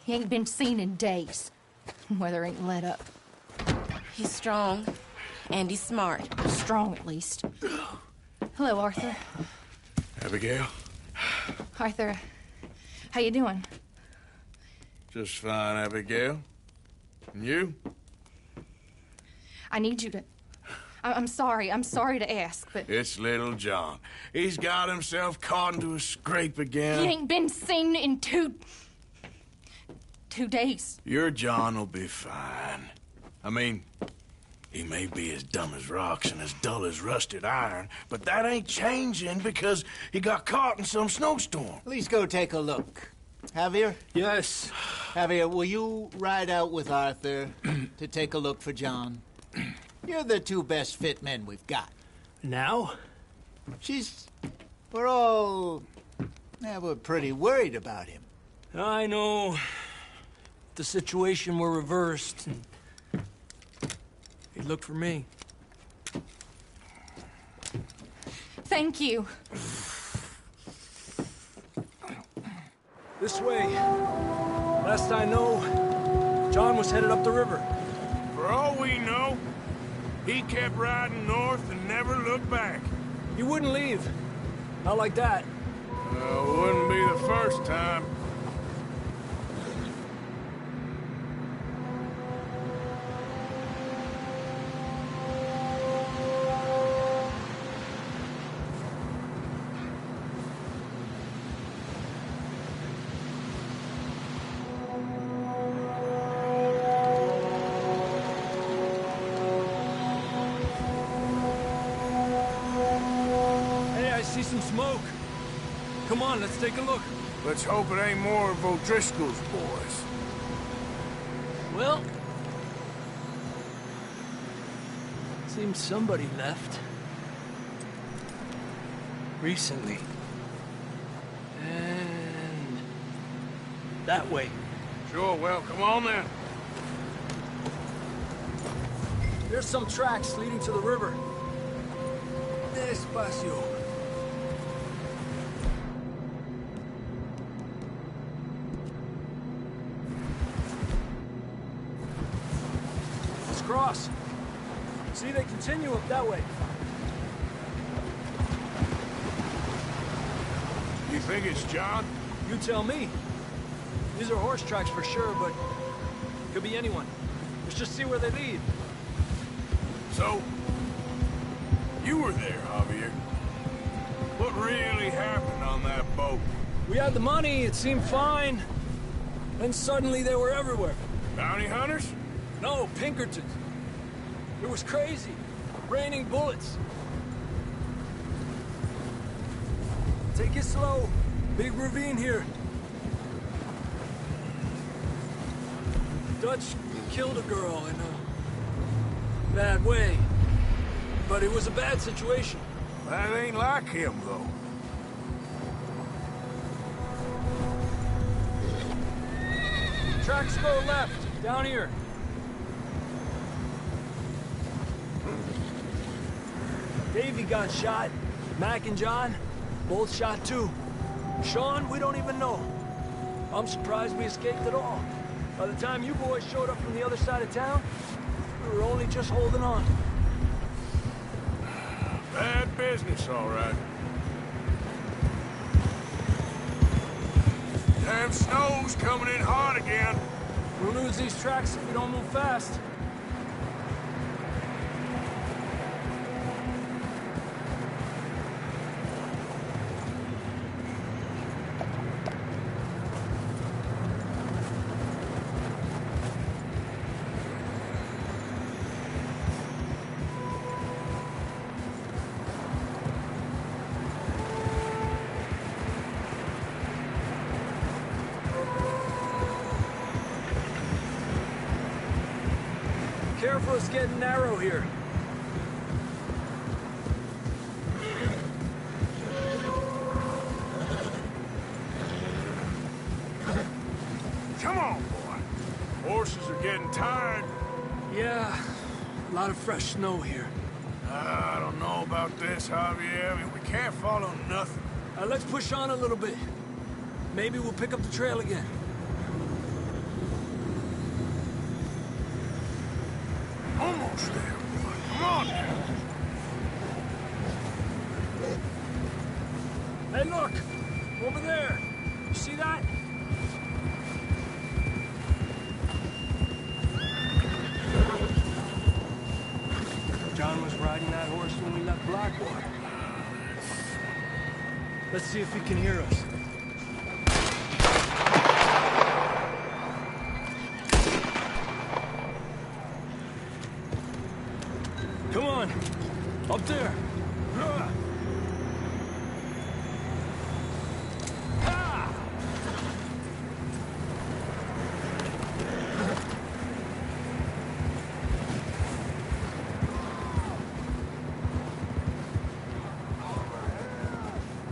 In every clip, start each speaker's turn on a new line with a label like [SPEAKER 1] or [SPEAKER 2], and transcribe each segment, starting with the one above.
[SPEAKER 1] He ain't been seen in days. Weather ain't let up.
[SPEAKER 2] He's strong, and he's smart.
[SPEAKER 1] Strong, at least. Hello, Arthur.
[SPEAKER 3] Abigail?
[SPEAKER 1] Arthur, how you doing?
[SPEAKER 3] Just fine, Abigail. And you?
[SPEAKER 1] I need you to... I'm sorry to ask, but...
[SPEAKER 3] It's little John. He's got himself caught into a scrape again.
[SPEAKER 1] He ain't been seen in two days.
[SPEAKER 3] Your John will be fine. I mean, he may be as dumb as rocks and as dull as rusted iron, but that ain't changing because he got caught in some snowstorm.
[SPEAKER 4] Please go take a look. Javier?
[SPEAKER 5] Yes.
[SPEAKER 4] Javier, will you ride out with Arthur to take a look for John? You're the two best fit men we've got.
[SPEAKER 5] Now?
[SPEAKER 4] We're pretty worried about him.
[SPEAKER 5] I know. If the situation were reversed, and he'd look for me.
[SPEAKER 1] Thank you.
[SPEAKER 5] This way. Last I know, John was headed up the river.
[SPEAKER 3] For all we know, he kept riding north and never looked back.
[SPEAKER 5] He wouldn't leave. Not like that.
[SPEAKER 3] Wouldn't be the first time.
[SPEAKER 5] See some smoke. Come on, let's take a look.
[SPEAKER 3] Let's hope it ain't more of O'Driscoll's boys.
[SPEAKER 5] Well, seems somebody left. Recently. And that way.
[SPEAKER 3] Sure, well, come on then.
[SPEAKER 5] There's some tracks leading to the river. Despacio. Cross. See, they continue up that way.
[SPEAKER 3] You think it's John?
[SPEAKER 5] You tell me. These are horse tracks for sure, but could be anyone. Let's just see where they lead.
[SPEAKER 3] So, you were there, Javier. What really happened on that boat?
[SPEAKER 5] We had the money, it seemed fine. Then suddenly they were everywhere.
[SPEAKER 3] Bounty hunters?
[SPEAKER 5] No, Pinkertons. It was crazy. Raining bullets. Take it slow. Big ravine here. Dutch killed a girl in a bad way. But it was a bad situation.
[SPEAKER 3] That ain't like him, though.
[SPEAKER 5] Tracks go left, down here. Davey got shot. Mac and John, both shot too. Sean, we don't even know. I'm surprised we escaped at all. By the time you boys showed up from the other side of town, we were only just holding on.
[SPEAKER 3] Bad business, all right. Damn snow's coming in hard again.
[SPEAKER 5] We'll lose these tracks if we don't move fast. Careful, it's getting narrow here.
[SPEAKER 3] Come on, boy. Horses are getting tired.
[SPEAKER 5] Yeah, a lot of fresh snow here.
[SPEAKER 3] I don't know about this, Javier. I mean, we can't follow nothing.
[SPEAKER 5] Let's push on a little bit. Maybe we'll pick up the trail again.
[SPEAKER 3] Almost there, boy. Come on!
[SPEAKER 5] Hey, look! Over there! You see that? John was riding that horse when we left Blackwater. Let's see if he can hear us. Come on! Up there! Ah!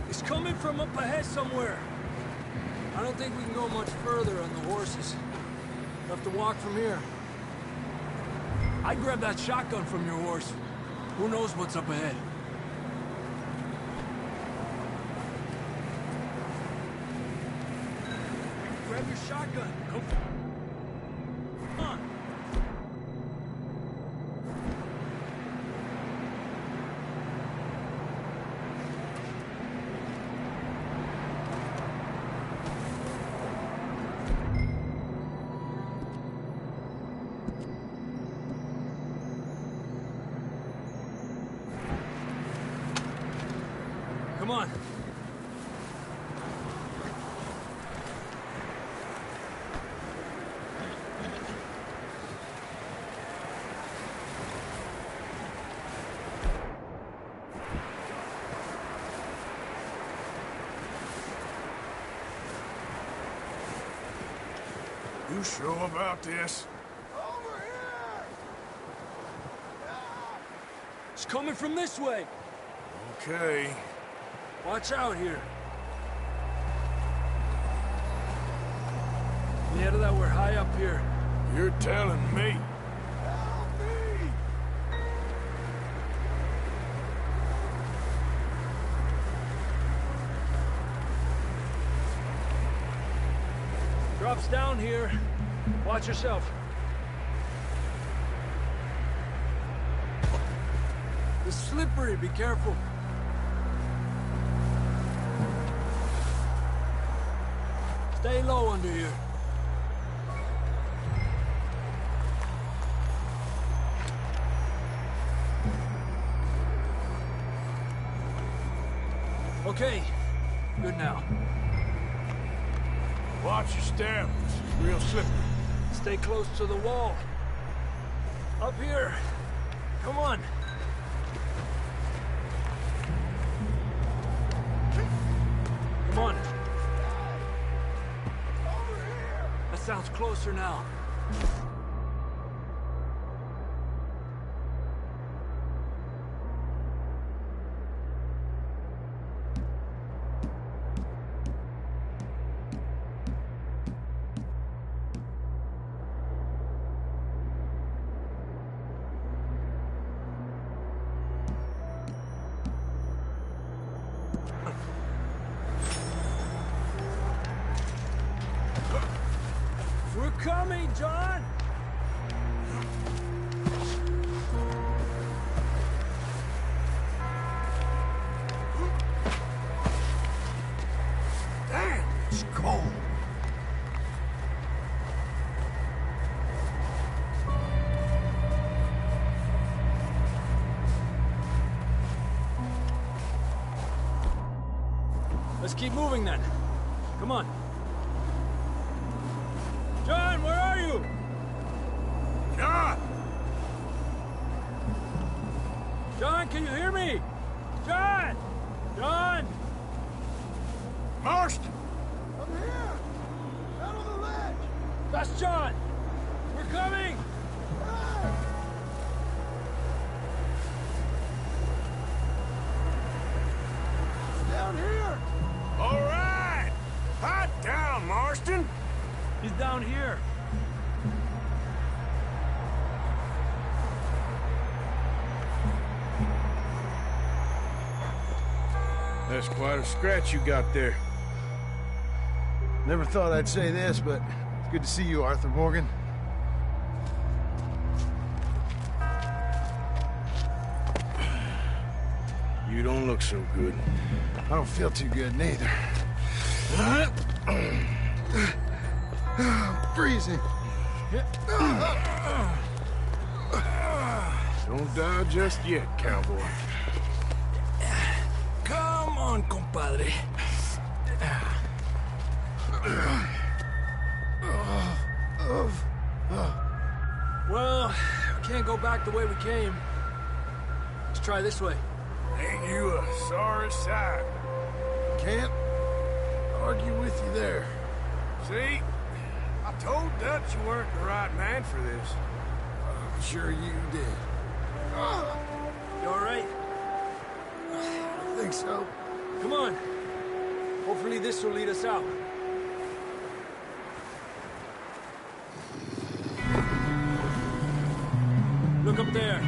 [SPEAKER 5] He's coming from up ahead somewhere. I don't think we can go much further on the horses. We'll have to walk from here. I'd grab that shotgun from your horse. Who knows what's up ahead? Grab your shotgun. Come on. Come on.
[SPEAKER 3] You sure about this?
[SPEAKER 5] It's coming from this way.
[SPEAKER 3] Okay.
[SPEAKER 5] Watch out here. Yeah, that we're high up here.
[SPEAKER 3] You're telling me.
[SPEAKER 5] Drops down here. Watch yourself. It's slippery, be careful. Stay low under here. Okay, good now.
[SPEAKER 3] Watch your step. This is real slippery.
[SPEAKER 5] Stay close to the wall. Up here. Come on. Come on. That sounds closer now. We're coming, John!
[SPEAKER 3] Damn, it's cold.
[SPEAKER 5] Let's keep moving then. Come on. John, where are you?
[SPEAKER 3] John!
[SPEAKER 5] John, can you hear me? John! John!
[SPEAKER 3] Marston!
[SPEAKER 5] I'm here! Out on the ledge! That's John! We're coming! Down here!
[SPEAKER 3] All right! Hot down, Marston!
[SPEAKER 5] He's down here.
[SPEAKER 3] That's quite a scratch you got there.
[SPEAKER 6] Never thought I'd say this, but it's good to see you, Arthur Morgan.
[SPEAKER 3] You don't look so good.
[SPEAKER 6] I don't feel too good neither. Freezing.
[SPEAKER 3] Don't die just yet, cowboy.
[SPEAKER 5] Come on, compadre. Well, we can't go back the way we came. Let's try this way.
[SPEAKER 3] Ain't you a sorry sight?
[SPEAKER 6] Can't argue with you there.
[SPEAKER 3] See? I told Dutch you weren't the right man for this.
[SPEAKER 6] I'm sure you did.
[SPEAKER 5] You all right?
[SPEAKER 6] I think so.
[SPEAKER 5] Come on. Hopefully this will lead us out. Look up there.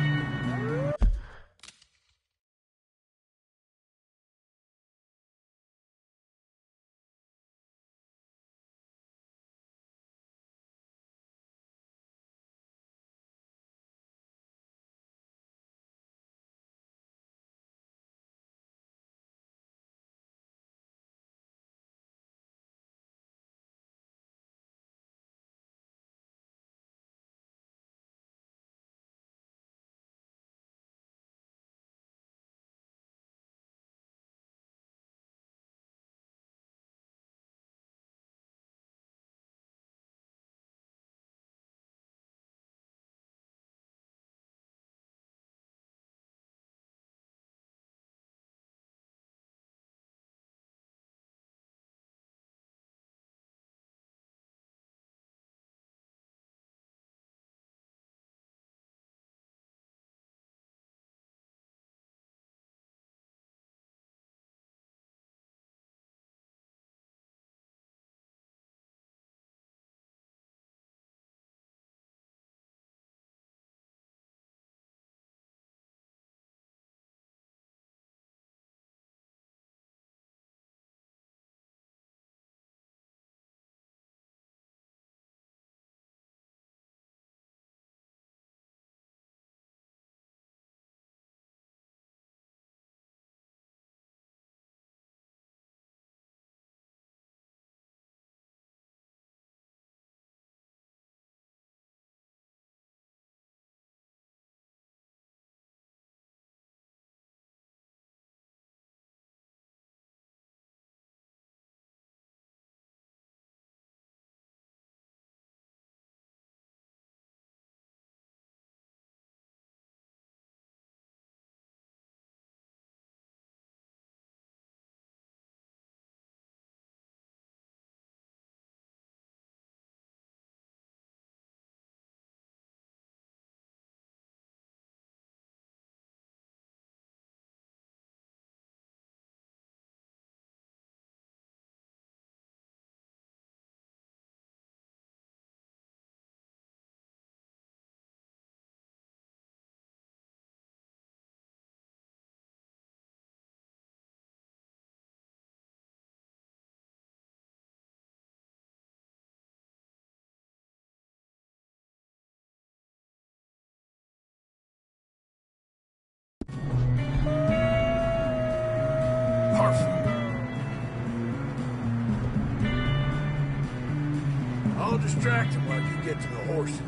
[SPEAKER 3] I'll distract him while you get to the horses.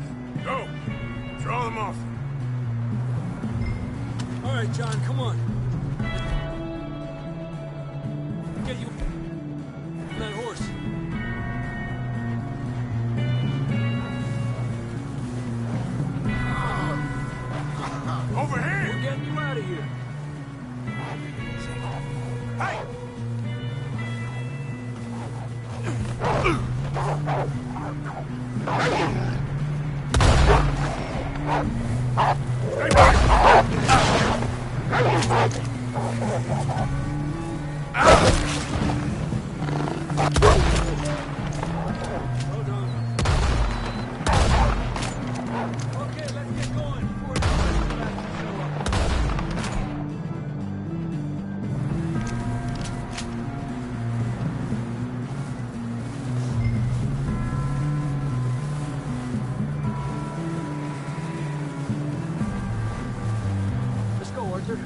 [SPEAKER 3] Go! Draw them off.
[SPEAKER 5] All right, John, come on. Get you on that horse.
[SPEAKER 3] Over here!
[SPEAKER 5] We're getting you out of here.
[SPEAKER 3] Hey!
[SPEAKER 5] Hold on. Okay, let's get going before the rest show up. Let's go, Arthur.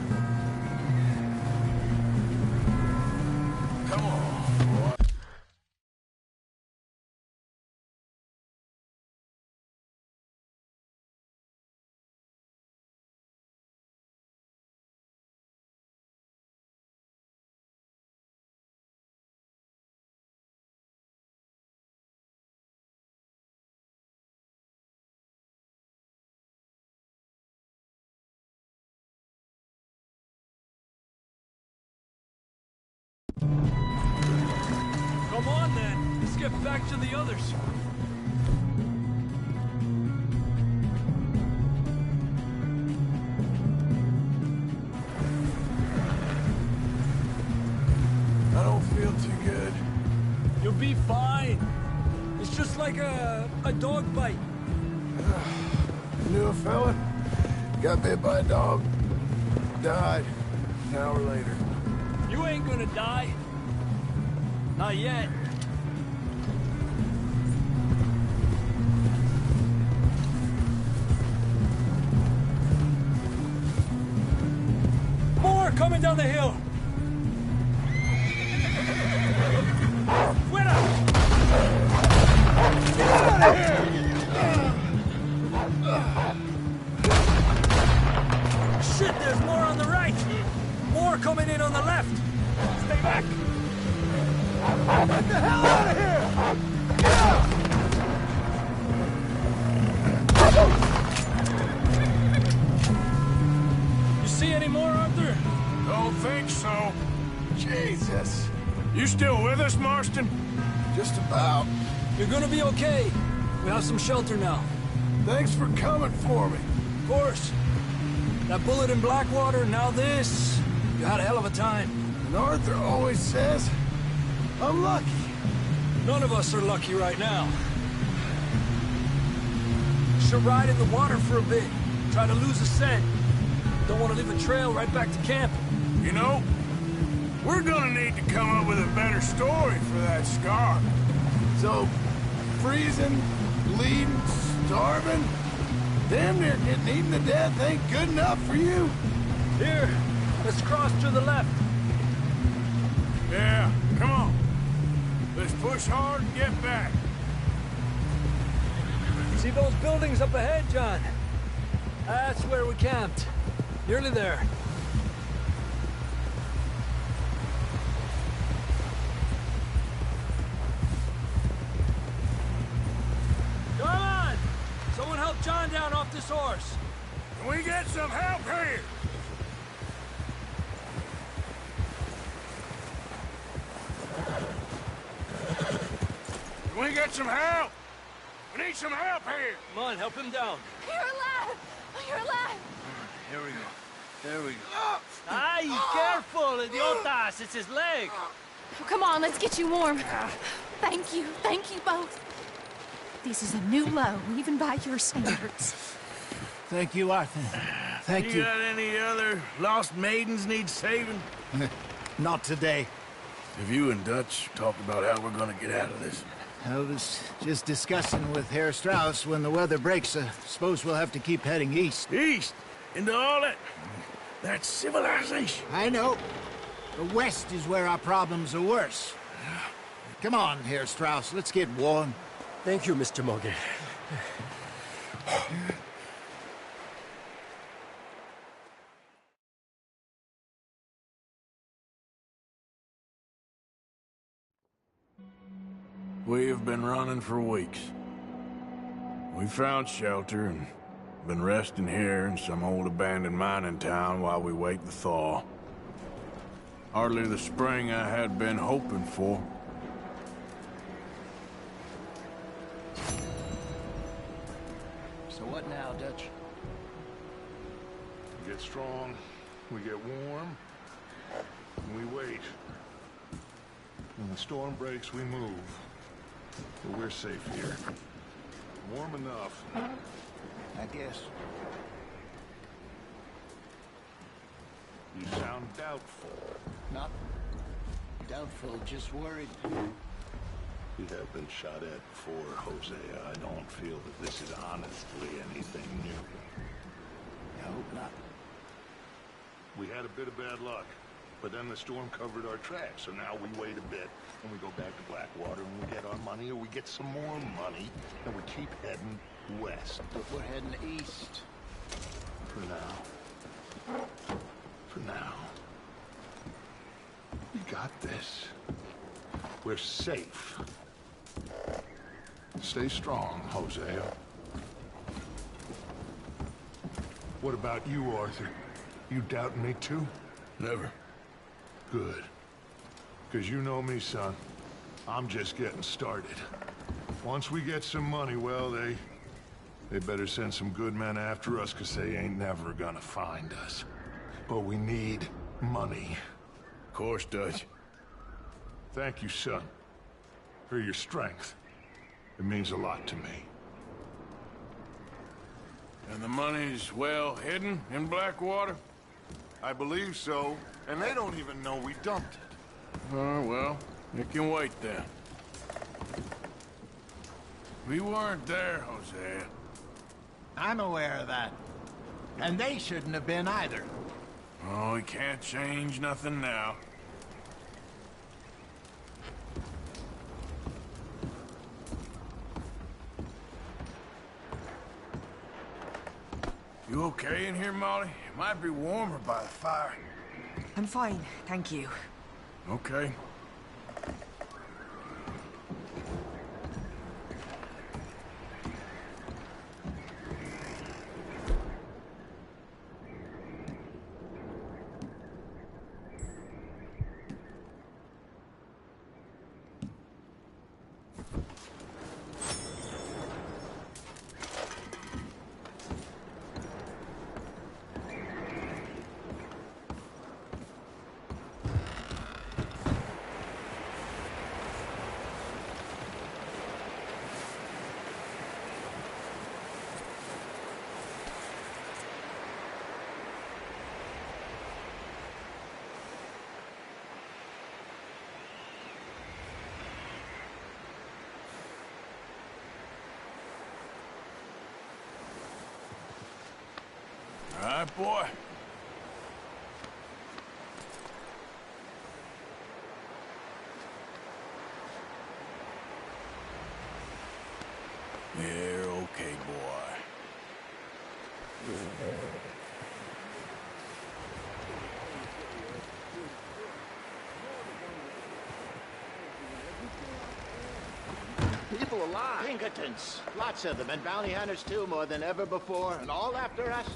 [SPEAKER 5] Come on, then. Let's get back to the others.
[SPEAKER 6] I don't feel too good.
[SPEAKER 5] You'll be fine. It's just like a dog bite.
[SPEAKER 6] Knew a fella, got bit by a dog, died an hour later.
[SPEAKER 5] You ain't gonna die. Not yet. More coming down the hill. Fuera! Get out of here! Shit, there's more on the right. More coming in on the left. Stay back. Get the hell out of here! Get out! You see any more, Arthur?
[SPEAKER 3] Don't think so.
[SPEAKER 6] Jesus.
[SPEAKER 3] You still with us, Marston?
[SPEAKER 6] Just about.
[SPEAKER 5] You're gonna be okay. We have some shelter now.
[SPEAKER 6] Thanks for coming for me.
[SPEAKER 5] Of course. That bullet in Blackwater, now this. You had a hell of a time.
[SPEAKER 6] And Arthur always says, I'm lucky.
[SPEAKER 5] None of us are lucky right now. Should ride in the water for a bit. Try to lose a scent. Don't want to leave a trail right back to camp.
[SPEAKER 3] You know, we're gonna need to come up with a better story for that scar.
[SPEAKER 6] So, freezing, bleeding, starving, damn near getting eaten to death ain't good enough for you?
[SPEAKER 5] Here, let's cross to the left.
[SPEAKER 3] Yeah, come on. Let's push hard and get back.
[SPEAKER 5] See those buildings up ahead, John? That's where we camped. Nearly there. Come on! Someone help John down off this horse.
[SPEAKER 3] Can we get some help here? Can we get some help? We need some help here.
[SPEAKER 5] Come on, help him down.
[SPEAKER 2] You're alive! You're alive!
[SPEAKER 5] Here we go. There we go. Ay, careful, idiotas! It's his leg.
[SPEAKER 1] Oh, come on, let's get you warm. Thank you both. This is a new low, even by your standards.
[SPEAKER 4] Thank you, Arthur. Thank you.
[SPEAKER 3] You got any other lost maidens need saving?
[SPEAKER 4] Not today.
[SPEAKER 3] Have you and Dutch talked about how we're gonna get out of this?
[SPEAKER 4] I was just discussing with Herr Strauss when the weather breaks. Suppose we'll have to keep heading east.
[SPEAKER 3] East? Into all that civilization?
[SPEAKER 4] I know. The west is where our problems are worse. Come on, Herr Strauss, let's get warm.
[SPEAKER 5] Thank you, Mr. Morgan.
[SPEAKER 3] We have been running for weeks. We found shelter and been resting here in some old abandoned mining town while we wait the thaw. Hardly the spring I had been hoping for.
[SPEAKER 4] So what now, Dutch?
[SPEAKER 6] We get strong, we get warm, and we wait. When the storm breaks, we move. But we're safe here. Warm enough.
[SPEAKER 4] I guess.
[SPEAKER 6] You sound doubtful.
[SPEAKER 4] Not doubtful, just worried.
[SPEAKER 6] You have been shot at before, Hosea. I don't feel that this is honestly anything new.
[SPEAKER 4] I hope not.
[SPEAKER 6] We had a bit of bad luck, but then the storm covered our tracks, so now we wait a bit, and we go back to Blackwater, and we get our money, or we get some more money, and we keep heading west.
[SPEAKER 4] But we're heading east.
[SPEAKER 6] For now. For now. We got this. We're safe. Stay strong, Hosea. What about you, Arthur? You doubting me too?
[SPEAKER 3] Never.
[SPEAKER 6] Good. Because you know me, son. I'm just getting started. Once we get some money, well, they better send some good men after us, because they ain't never gonna find us. But we need money.
[SPEAKER 3] Of course, Dutch.
[SPEAKER 6] Thank you, son, for your strength. It means a lot to me.
[SPEAKER 3] And the money's well hidden in Blackwater?
[SPEAKER 6] I believe so, and they don't even know we dumped it.
[SPEAKER 3] Oh, well, it can wait then. We weren't there, Hosea.
[SPEAKER 4] I'm aware of that. And they shouldn't have been either.
[SPEAKER 3] Oh, we can't change nothing now. You okay in here, Molly? It might be warmer by the fire.
[SPEAKER 7] I'm fine, thank you.
[SPEAKER 3] Okay. All right, boy. You're okay, boy.
[SPEAKER 4] People alive. Pinkertons. Lots of them, and bounty hunters too, more than ever before, and all after us.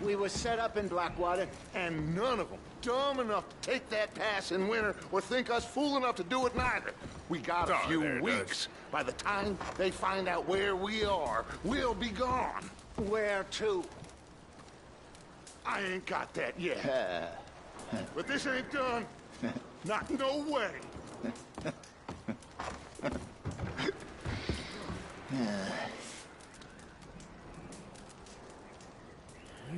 [SPEAKER 4] We were set up in Blackwater.
[SPEAKER 6] And none of them dumb enough to take that pass in winter or think us fool enough to do it neither. We got a few weeks. By the time they find out where we are, we'll be gone.
[SPEAKER 4] Where to?
[SPEAKER 6] I ain't got that yet. But this ain't done. Not no way.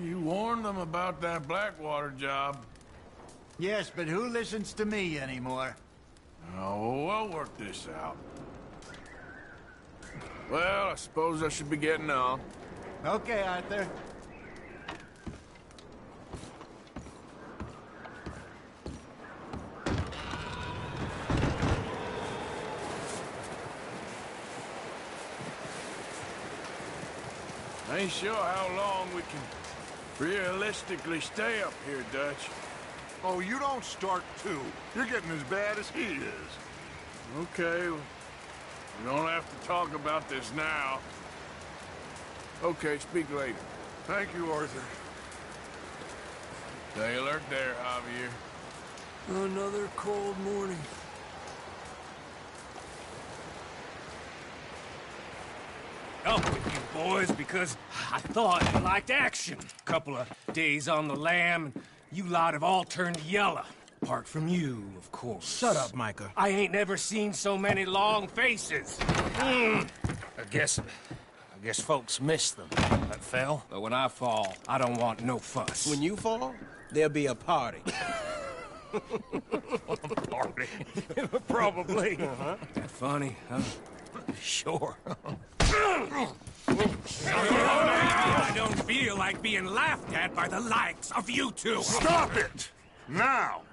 [SPEAKER 3] You warned them about that Blackwater job.
[SPEAKER 4] Yes, but who listens to me anymore?
[SPEAKER 3] Oh, we'll work this out. Well, I suppose I should be getting on.
[SPEAKER 4] Okay, Arthur.
[SPEAKER 3] I ain't sure how long we can realistically stay up here, Dutch.
[SPEAKER 6] Oh, you don't start too. You're getting as bad as he is.
[SPEAKER 3] Okay, we don't have to talk about this now. Okay, speak later.
[SPEAKER 6] Thank you, Arthur.
[SPEAKER 3] Stay alert there, Javier.
[SPEAKER 5] Another cold morning.
[SPEAKER 8] Up with you boys because I thought you liked action. Couple of days on the lam, and you lot have all turned yellow. Apart from you, of course.
[SPEAKER 9] Shut up, Micah.
[SPEAKER 8] I ain't never seen so many long faces. I guess folks miss them. That fell. But when I fall, I don't want no fuss.
[SPEAKER 9] When you fall, there'll be a party.
[SPEAKER 8] Party. Probably. That funny, huh? Sure. I don't feel like being laughed at by the likes of you two.
[SPEAKER 6] Stop it! Now!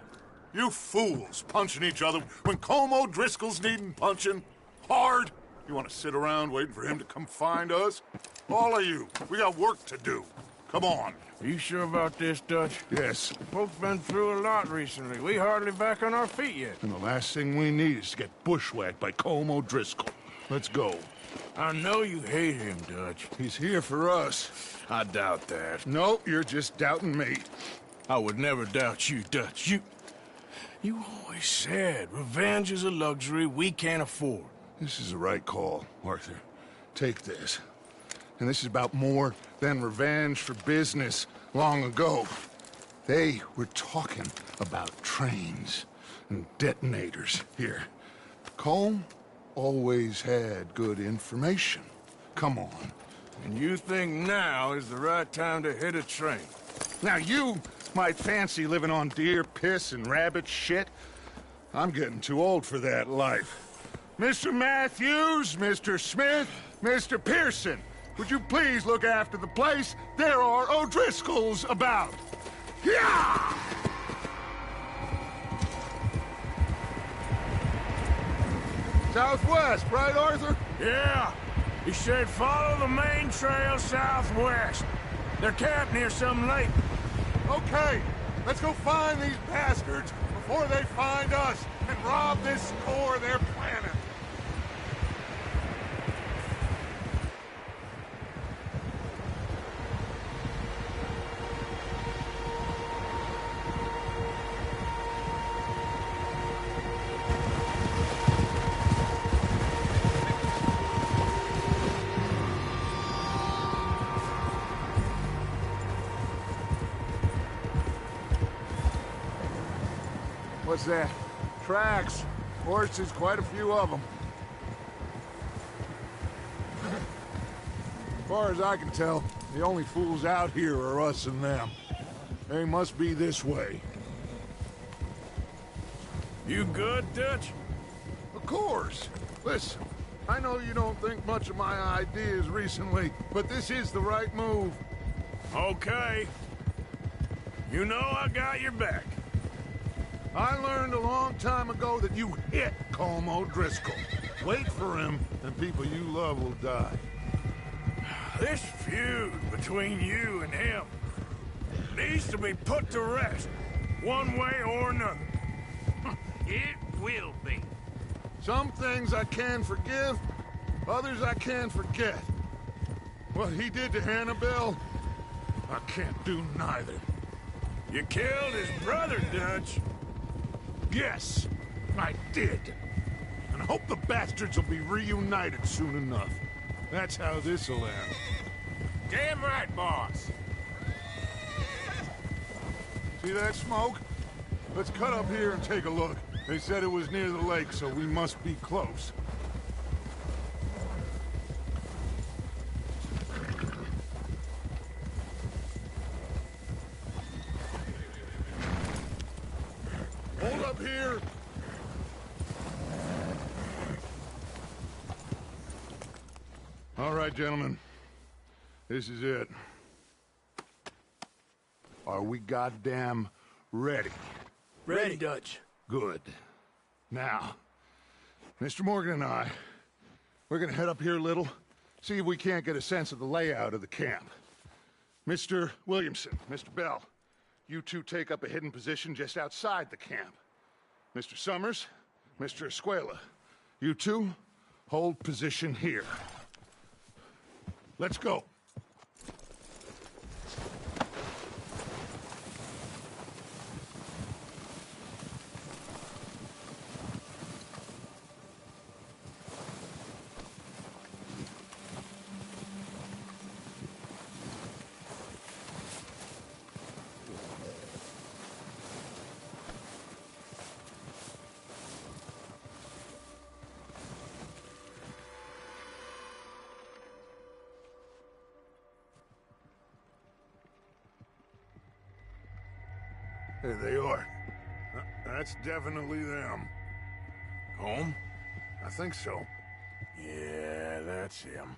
[SPEAKER 6] You fools punching each other when Como Driscoll's needing punching. Hard! You want to sit around waiting for him to come find us? All of you, we got work to do. Come on.
[SPEAKER 3] Are you sure about this, Dutch?
[SPEAKER 6] Yes.
[SPEAKER 3] Folks been through a lot recently. We hardly back on our feet yet.
[SPEAKER 6] And the last thing we need is to get bushwhacked by Como Driscoll. Let's go.
[SPEAKER 3] I know you hate him, Dutch.
[SPEAKER 6] He's here for us.
[SPEAKER 3] I doubt that.
[SPEAKER 6] No, you're just doubting me.
[SPEAKER 3] I would never doubt you, Dutch. You always said revenge is a luxury we can't afford.
[SPEAKER 6] This is the right call, Arthur. Take this. And this is about more than revenge for business long ago. They were talking about trains and detonators here. Colm always had good information. Come on.
[SPEAKER 3] And you think now is the right time to hit a train?
[SPEAKER 6] Now you might fancy living on deer piss and rabbit shit. I'm getting too old for that life. Mr. Matthews, Mr. Smith, Mr. Pearson, would you please look after the place? There are O'Driscolls about. Yeah! Southwest, right, Arthur?
[SPEAKER 3] Yeah. He said follow the main trail southwest. They're camped near some lake.
[SPEAKER 6] Okay, let's go find these bastards before they find us and rob this store they're planning. What's that? Tracks. Horses, quite a few of them. As far as I can tell, the only fools out here are us and them. They must be this way.
[SPEAKER 3] You good, Dutch?
[SPEAKER 6] Of course. Listen, I know you don't think much of my ideas recently, but this is the right move.
[SPEAKER 3] Okay. You know I got your back.
[SPEAKER 6] I learned a long time ago that you hit Colm O'Driscoll. Wait for him, and people you love will die.
[SPEAKER 3] This feud between you and him needs to be put to rest, one way or another.
[SPEAKER 8] It will be.
[SPEAKER 6] Some things I can forgive, others I can forget. What he did to Annabelle, I can't do neither.
[SPEAKER 3] You killed his brother, Dutch.
[SPEAKER 6] Yes, I did. And I hope the bastards will be reunited soon enough. That's how this'll end.
[SPEAKER 8] Damn right, boss.
[SPEAKER 6] See that smoke? Let's cut up here and take a look. They said it was near the lake, so we must be close. Hold up here! All right, gentlemen. This is it. Are we goddamn ready?
[SPEAKER 5] Ready, Dutch.
[SPEAKER 6] Good. Now, Mr. Morgan and I, we're gonna head up here a little, see if we can't get a sense of the layout of the camp. Mr. Williamson, Mr. Bell, you two take up a hidden position just outside the camp. Mr. Summers, Mr. Escuela, you two hold position here. Let's go. There they are. That's definitely them.
[SPEAKER 3] Home?
[SPEAKER 6] I think so.
[SPEAKER 3] Yeah, that's him.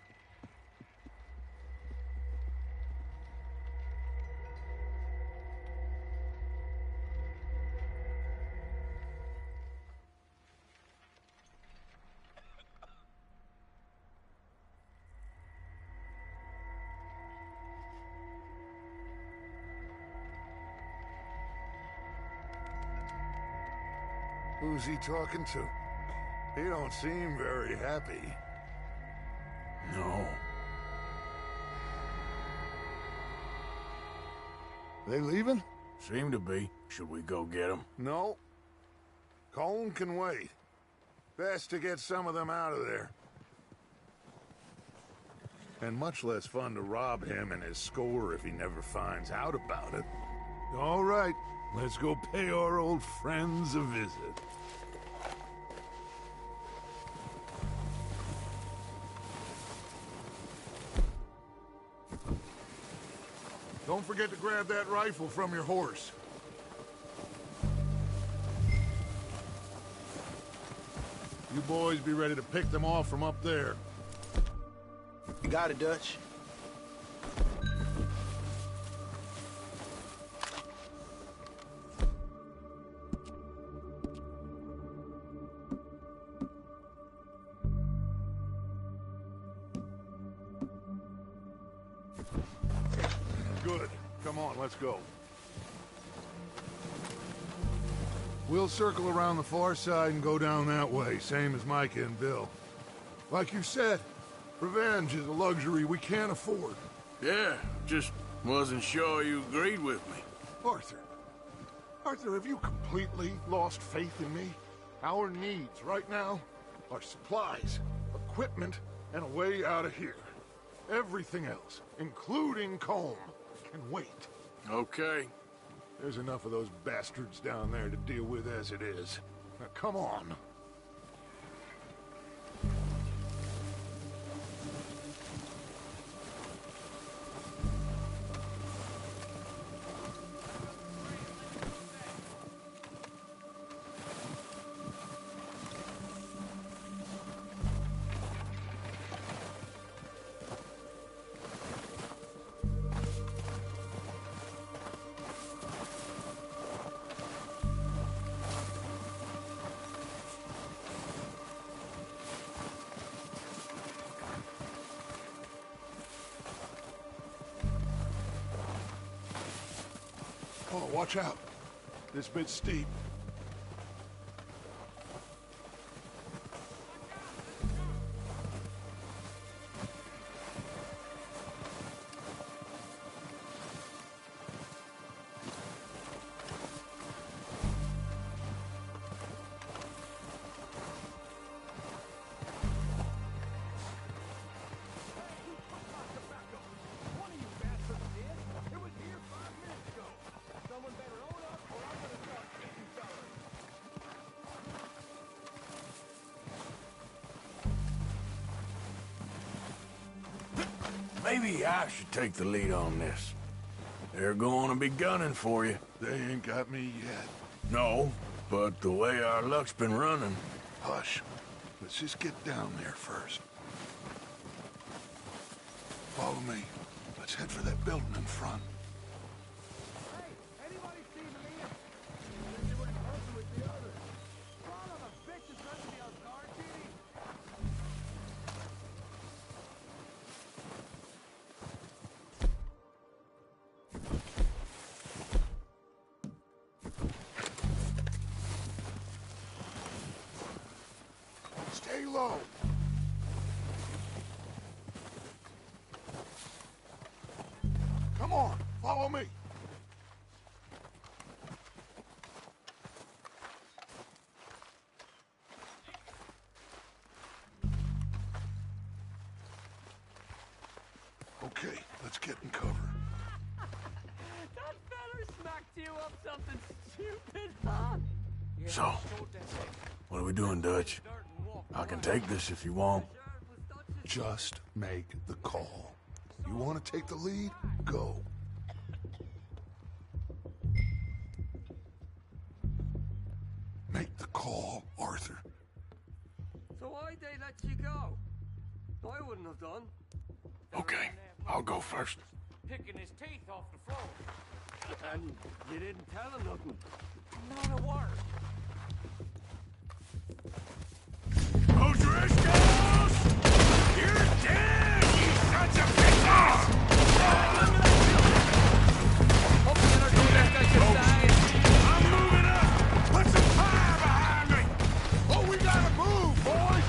[SPEAKER 6] Who's he talking to? He don't seem very happy.
[SPEAKER 3] No.
[SPEAKER 6] They leaving?
[SPEAKER 3] Seem to be. Should we go get him?
[SPEAKER 6] No. Colm can wait. Best to get some of them out of there. And much less fun to rob him and his score if he never finds out about it. All right, let's go pay our old friends a visit. Don't forget to grab that rifle from your horse. You boys be ready to pick them off from up there.
[SPEAKER 9] You got it, Dutch.
[SPEAKER 6] Good. Come on, let's go. We'll circle around the far side and go down that way, same as Micah and Bill. Like you said, revenge is a luxury we can't afford.
[SPEAKER 3] Yeah, just wasn't sure you agreed with me.
[SPEAKER 6] Arthur. Arthur, have you completely lost faith in me? Our needs right now are supplies, equipment, and a way out of here. Everything else, including Colm, can wait.
[SPEAKER 3] Okay.
[SPEAKER 6] There's enough of those bastards down there to deal with as it is. Now, come on. Oh, watch out. This bit's steep.
[SPEAKER 3] Maybe I should take the lead on this. They're going to be gunning for you.
[SPEAKER 6] They ain't got me yet.
[SPEAKER 3] No, but the way our luck's been running...
[SPEAKER 6] Hush. Let's just get down there first. Follow me. Let's head for that building in front.
[SPEAKER 5] Hey, anybody seen Leah? They were helping with the others. Son of a bitch is letting me out guard duty.
[SPEAKER 6] Stay low. Come on, follow me. Okay, let's get in cover.
[SPEAKER 5] That feller smacked you up something stupid, huh?
[SPEAKER 3] So, what are we doing, Dutch? I can take this if you want.
[SPEAKER 6] Just make the call. You want to take the lead? Go. Make the call, Arthur.
[SPEAKER 5] So why'd they let you go? I wouldn't have done.
[SPEAKER 3] Okay, I'll go first.
[SPEAKER 8] Picking his teeth off the floor.
[SPEAKER 5] And you didn't tell him nothing.
[SPEAKER 8] Not a word.
[SPEAKER 3] O'Driscolls! You're dead, you sons of bitches! I'm moving up! Put some fire behind me!
[SPEAKER 6] Oh, we gotta move, boys!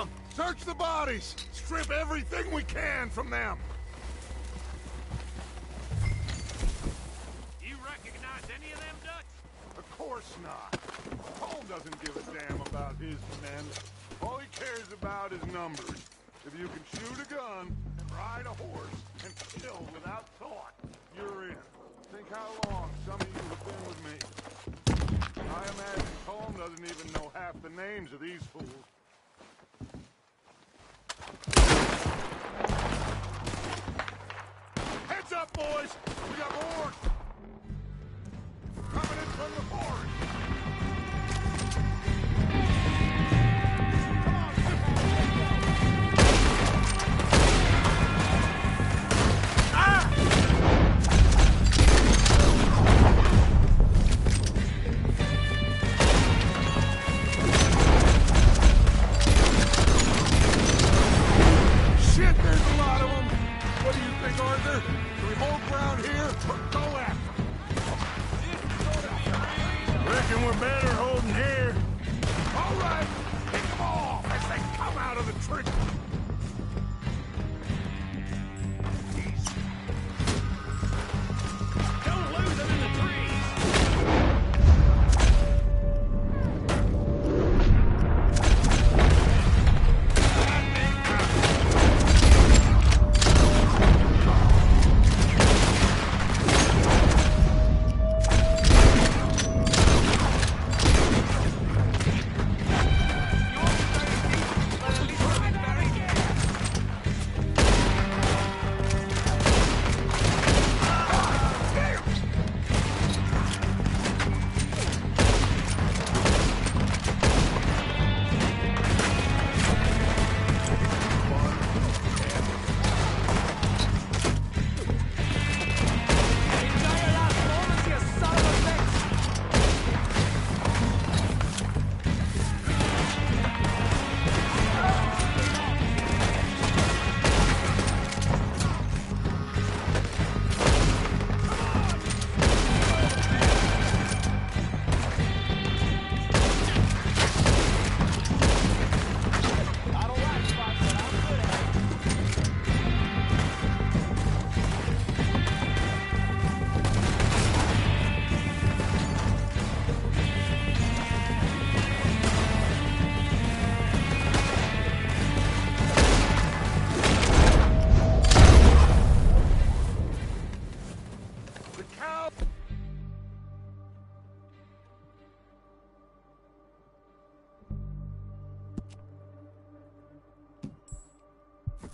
[SPEAKER 6] them! Search the bodies! Strip everything we can from them!
[SPEAKER 8] You recognize any of them, Dutch?
[SPEAKER 6] Of course not. Cole doesn't give a damn about his men. All he cares about is numbers. If you can shoot a gun, and ride a horse, and kill without thought, you're in. Think how long some of you have been with me. I imagine Colm doesn't even know half the names of these fools. Heads up, boys! We got more! Coming in from the forest!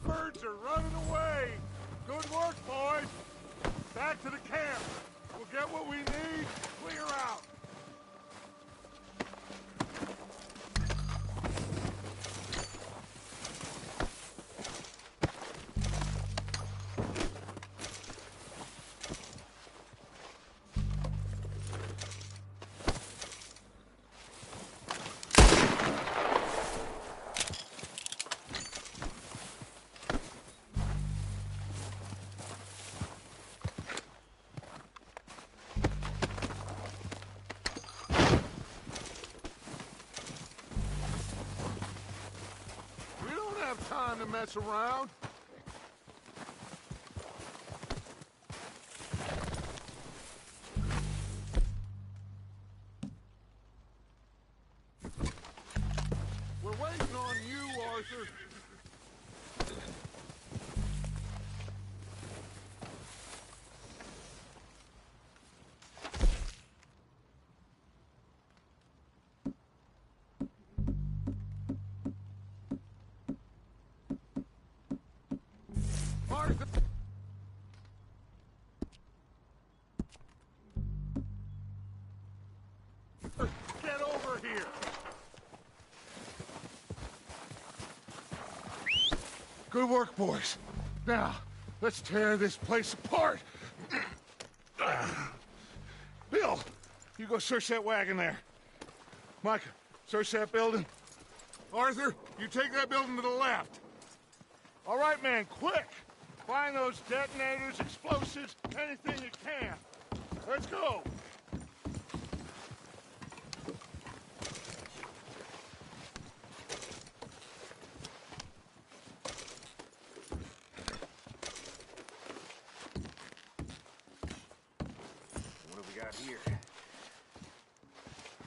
[SPEAKER 6] Birds are running away! Good work, boys! Back to the camp! We'll get what we need, clear out! Time to mess around. We're waiting on you, Arthur. Get over here! Good work, boys. Now, let's tear this place apart. Bill, you go search that wagon there. Micah, search that building. Arthur, you take that building to the left. All right, man, quick! Find those detonators, explosives, anything you can. Let's go!
[SPEAKER 8] out here.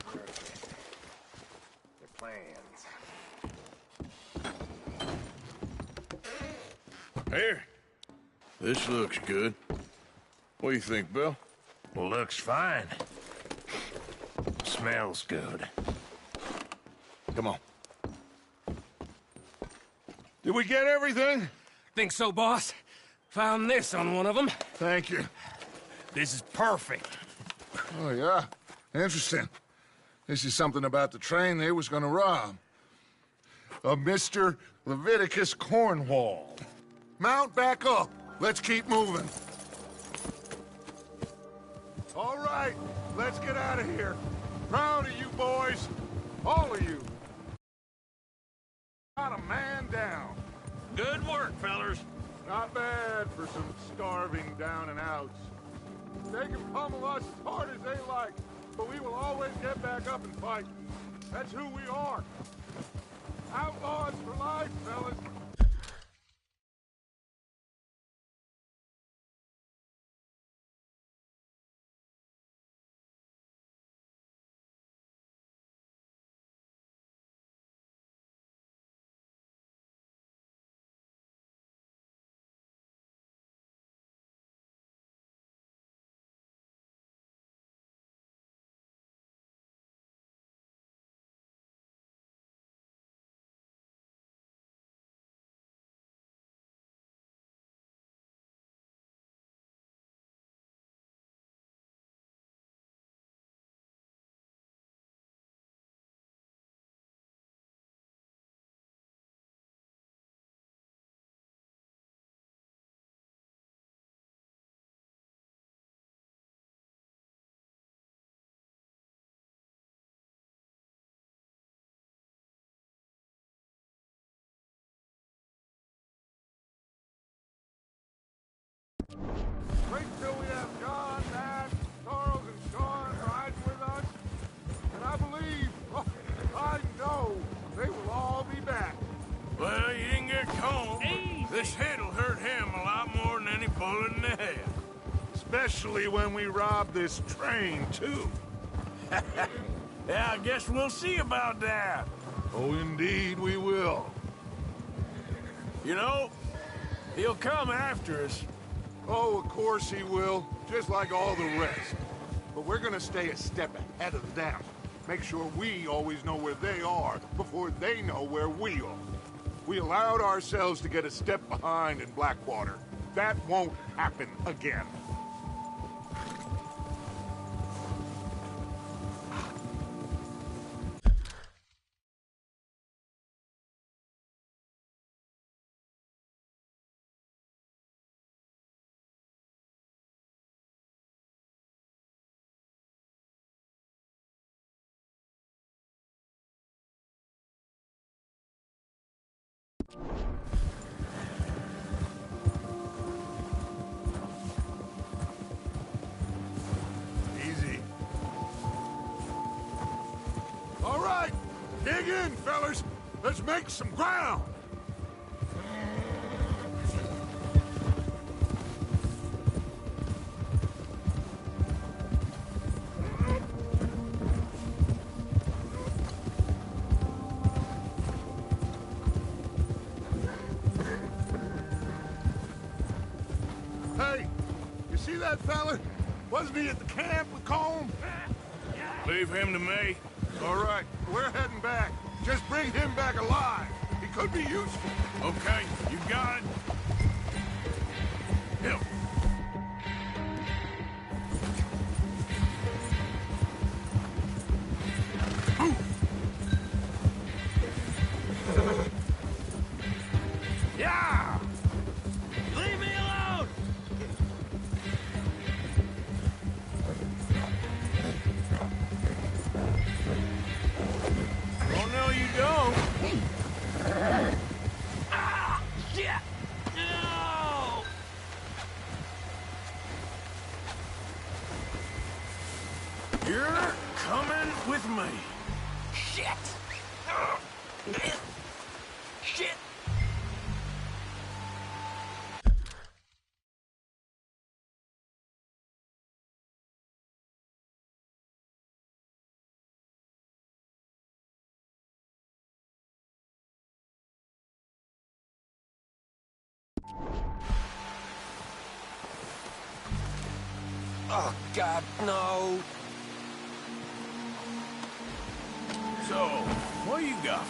[SPEAKER 8] Perfect. Their plans.
[SPEAKER 3] Here. This looks good. What do you think, Bill?
[SPEAKER 8] Well, looks fine. Smells good.
[SPEAKER 3] Come on. Did we get everything?
[SPEAKER 8] Think so, boss? Found this on one of them.
[SPEAKER 3] Thank you.
[SPEAKER 8] This is perfect.
[SPEAKER 10] Oh, yeah? Interesting. This is something about the train they was gonna rob. A Mr. Leviticus Cornwall. Mount back up. Let's keep moving. All right, let's get out of here. Proud of you boys. All of you. Got a man down.
[SPEAKER 8] Good work, fellers.
[SPEAKER 10] Not bad for some starving down and outs. They can pummel us as hard as they like, but we will always get back up and fight. That's who we are. Outlaws for life, fellas. Wait till we have John, Matt, Charles, and Sean riding with us. And I believe, I know, they will all be back.
[SPEAKER 3] Well, you didn't get cold. This hit'll hurt him a lot more than any bullet in the head.
[SPEAKER 10] Especially when we rob this train, too.
[SPEAKER 3] Yeah, I guess we'll see about that.
[SPEAKER 10] Oh, indeed we will.
[SPEAKER 3] You know, he'll come after us.
[SPEAKER 10] Oh, of course he will, just like all the rest. But we're gonna stay a step ahead of them. Make sure we always know where they are before they know where we are. We allowed ourselves to get a step behind in Blackwater. That won't happen again. Easy. All right, dig in, fellas. Let's make some ground. Hey, you see that fella? Wasn't he at the camp with Colm?
[SPEAKER 3] Leave him to me.
[SPEAKER 10] All right, we're heading back. Just bring him back alive. He could be useful.
[SPEAKER 3] Okay, you got it. Hill.
[SPEAKER 8] Yeah! Leave me alone!
[SPEAKER 3] Oh, no, you don't.
[SPEAKER 8] Ah! Shit! No!
[SPEAKER 3] You're coming with me.
[SPEAKER 8] Shit! Shit!
[SPEAKER 5] Oh, God, no.
[SPEAKER 3] So, what you got?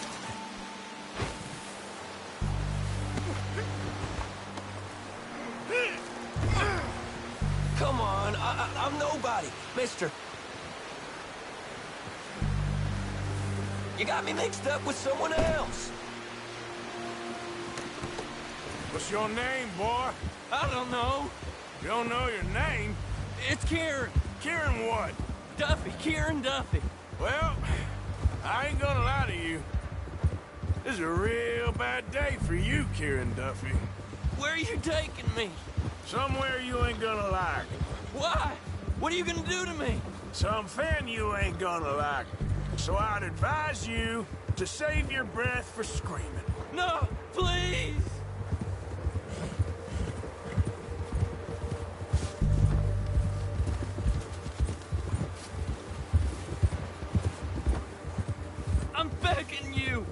[SPEAKER 5] Come on, I'm nobody, mister. You got me mixed up with someone else.
[SPEAKER 3] What's your name, boy?
[SPEAKER 5] I don't know.
[SPEAKER 3] You don't know your name?
[SPEAKER 5] It's Kieran.
[SPEAKER 3] Kieran what?
[SPEAKER 5] Duffy, Kieran Duffy.
[SPEAKER 3] Well, I ain't gonna lie to you. This is a real bad day for you, Kieran Duffy.
[SPEAKER 5] Where are you taking me?
[SPEAKER 3] Somewhere you ain't gonna like.
[SPEAKER 5] Why? What are you gonna do to me?
[SPEAKER 3] Something you ain't gonna like. So I'd advise you to save your breath for screaming.
[SPEAKER 5] No, please. I'm begging you.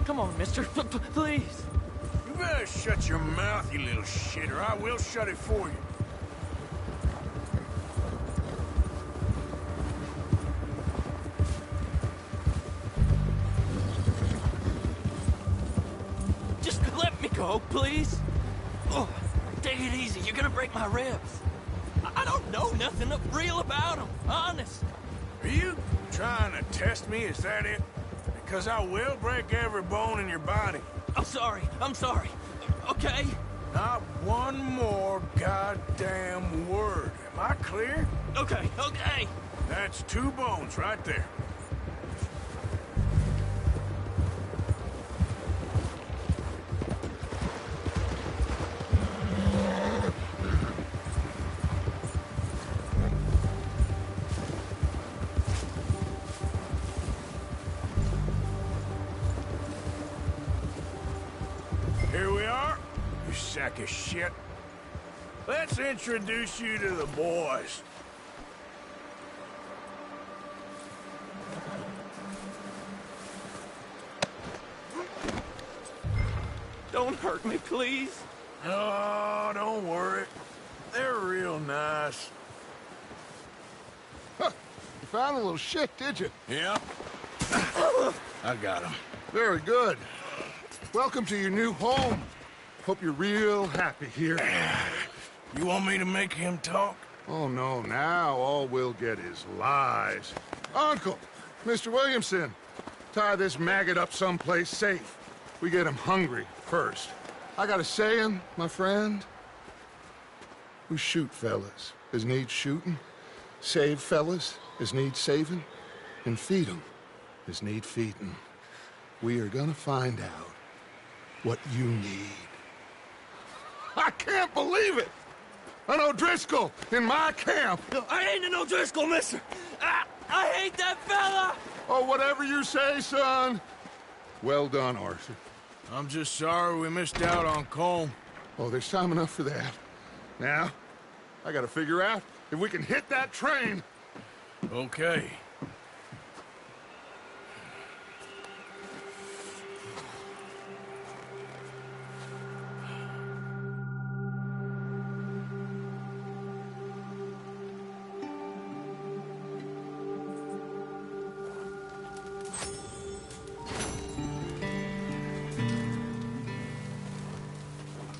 [SPEAKER 5] Come on, mister. Please.
[SPEAKER 3] You better shut your mouth, you little shit, or I will shut it for you.
[SPEAKER 5] Just let me go, please. Oh, take it easy. You're gonna break my ribs. I don't know nothing real about them. Honest.
[SPEAKER 3] Are you trying to test me? Is that it? Because I will break every bone in your body.
[SPEAKER 5] I'm sorry. I'm sorry. Okay?
[SPEAKER 3] Not one more goddamn word. Am I clear?
[SPEAKER 5] Okay, okay.
[SPEAKER 3] That's 2 bones right there. Here we are, you sack of shit. Let's introduce you to the boys.
[SPEAKER 5] Don't hurt me, please.
[SPEAKER 3] Oh, don't worry. They're real nice.
[SPEAKER 10] Huh. You found a little shit, did you?
[SPEAKER 3] Yeah. I got him.
[SPEAKER 10] Very good. Welcome to your new home. Hope you're real happy here.
[SPEAKER 3] You want me to make him talk?
[SPEAKER 10] Oh, no, now all we'll get is lies. Uncle, Mr. Williamson, tie this maggot up someplace safe. We get him hungry first. I got a saying, my friend. We shoot fellas as need shooting, save fellas as need saving, and feed 'em as need feeding. We are gonna find out what you need. I can't believe it! An O'Driscoll in my camp!
[SPEAKER 5] I ain't an O'Driscoll, mister! I hate that fella!
[SPEAKER 10] Oh, whatever you say, son. Well done, Arthur.
[SPEAKER 3] I'm just sorry we missed out on Colm.
[SPEAKER 10] Oh, there's time enough for that. Now, I gotta figure out if we can hit that train.
[SPEAKER 3] Okay.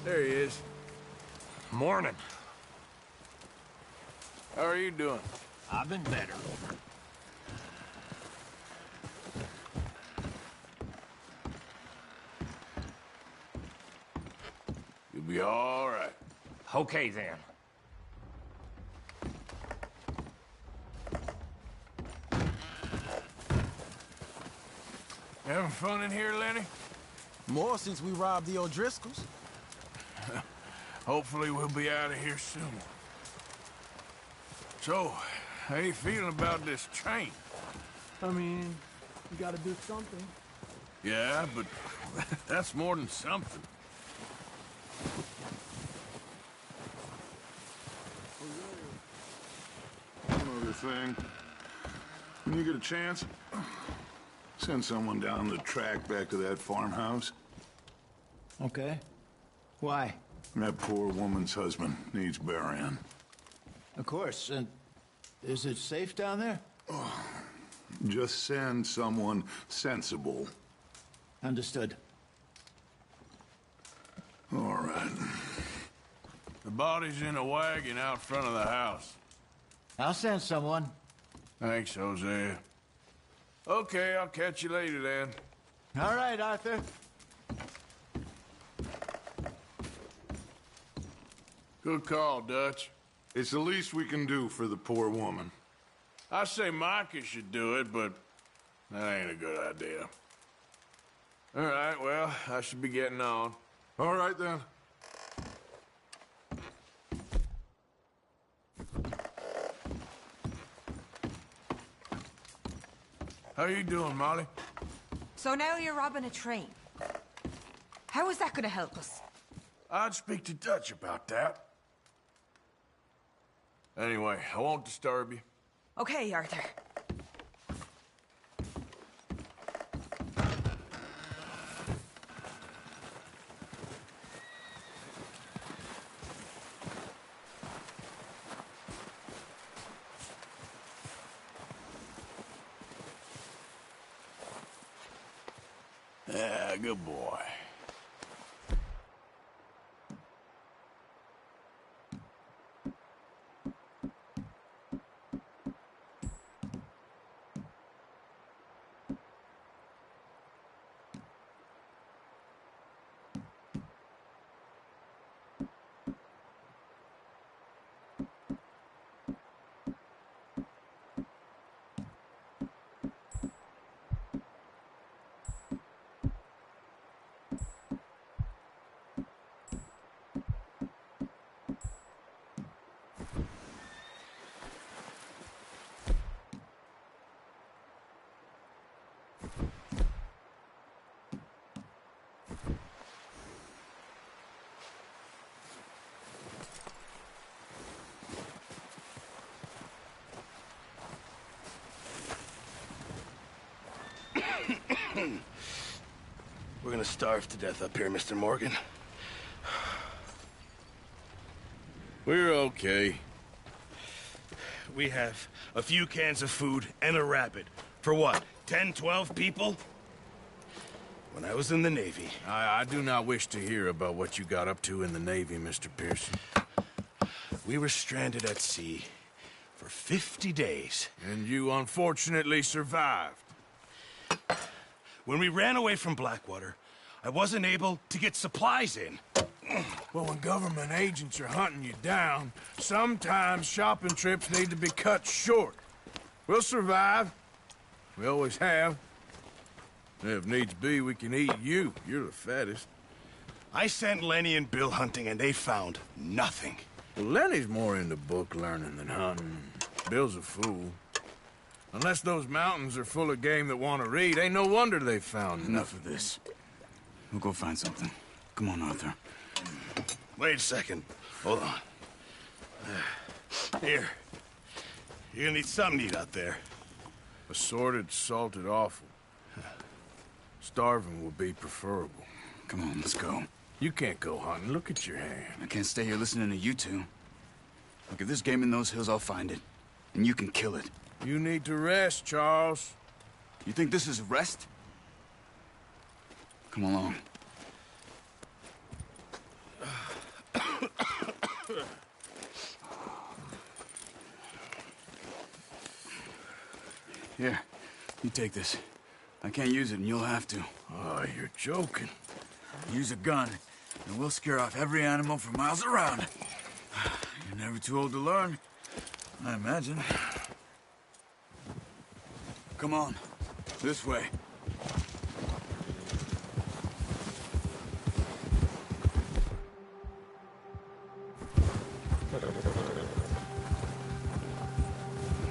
[SPEAKER 3] There he is.
[SPEAKER 5] Morning.
[SPEAKER 3] How are you doing?
[SPEAKER 5] I've been better.
[SPEAKER 3] You'll be all right.
[SPEAKER 8] Okay, then.
[SPEAKER 3] Having fun in here, Lenny?
[SPEAKER 9] More since we robbed the O'Driscolls.
[SPEAKER 3] Hopefully we'll be out of here soon. So, how you feeling about this train?
[SPEAKER 5] I mean, you gotta do something.
[SPEAKER 3] Yeah, but that's more than something.
[SPEAKER 10] Another thing. When you get a chance, send someone down the track back to that farmhouse.
[SPEAKER 4] Okay. Why?
[SPEAKER 10] That poor woman's husband needs burying.
[SPEAKER 4] Of course. And is it safe down there?
[SPEAKER 10] Just send someone sensible.
[SPEAKER 4] Understood.
[SPEAKER 10] All right.
[SPEAKER 3] The body's in a wagon out front of the house.
[SPEAKER 4] I'll send someone.
[SPEAKER 3] Thanks, Hosea. Okay, I'll catch you later then.
[SPEAKER 4] All right, Arthur.
[SPEAKER 3] Good call, Dutch.
[SPEAKER 10] It's the least we can do for the poor woman.
[SPEAKER 3] I say Micah should do it, but that ain't a good idea. All right, well, I should be getting on.
[SPEAKER 10] All right, then.
[SPEAKER 3] How you doing, Molly?
[SPEAKER 7] So now you're robbing a train. How is that gonna help us?
[SPEAKER 3] I'd speak to Dutch about that. Anyway, I won't disturb you.
[SPEAKER 7] Okay, Arthur.
[SPEAKER 3] Yeah, good boy.
[SPEAKER 11] We're gonna starve to death up here, Mr. Morgan.
[SPEAKER 3] We're okay.
[SPEAKER 11] We have a few cans of food and a rabbit. For what, 10, 12 people? When I was in the Navy...
[SPEAKER 3] I do not wish to hear about what you got up to in the Navy, Mr. Pearson.
[SPEAKER 11] We were stranded at sea for 50 days.
[SPEAKER 3] And you unfortunately survived.
[SPEAKER 11] When we ran away from Blackwater, I wasn't able to get supplies in.
[SPEAKER 3] Well, when government agents are hunting you down, sometimes shopping trips need to be cut short. We'll survive. We always have. If needs be, we can eat you. You're the fattest.
[SPEAKER 11] I sent Lenny and Bill hunting, and they found nothing.
[SPEAKER 3] Well, Lenny's more into book learning than hunting. Bill's a fool. Unless those mountains are full of game that want to read, ain't no wonder they found
[SPEAKER 12] Enough of this. We'll go find something. Come on, Arthur.
[SPEAKER 11] Wait a second. Hold on. Here. You're gonna need something to eat out there.
[SPEAKER 3] Assorted, salted offal. Starving would be preferable.
[SPEAKER 12] Come on, let's go.
[SPEAKER 3] You can't go hunting. Look at your hand.
[SPEAKER 12] I can't stay here listening to you two. Look, if there's game in those hills, I'll find it. And you can kill it.
[SPEAKER 3] You need to rest, Charles.
[SPEAKER 12] You think this is rest? Come along. Here, you take this. I can't use it, and you'll have to.
[SPEAKER 3] Oh, you're joking.
[SPEAKER 12] Use a gun, and we'll scare off every animal for miles around. You're never too old to learn, I imagine. Come on, this way.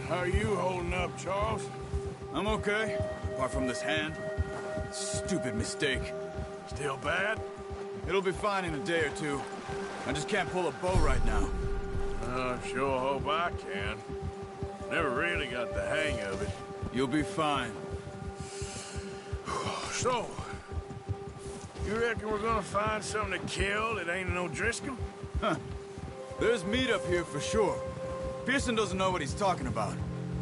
[SPEAKER 3] How are you holding up, Charles?
[SPEAKER 12] I'm okay, apart from this hand. Stupid mistake.
[SPEAKER 3] Still bad?
[SPEAKER 12] It'll be fine in a day or two. I just can't pull a bow right now.
[SPEAKER 3] Sure hope I can. Never really got the hang of it.
[SPEAKER 12] You'll be fine.
[SPEAKER 3] So, you reckon we're gonna find something to kill that ain't no Driscoll?
[SPEAKER 12] Huh. There's meat up here for sure. Pearson doesn't know what he's talking about.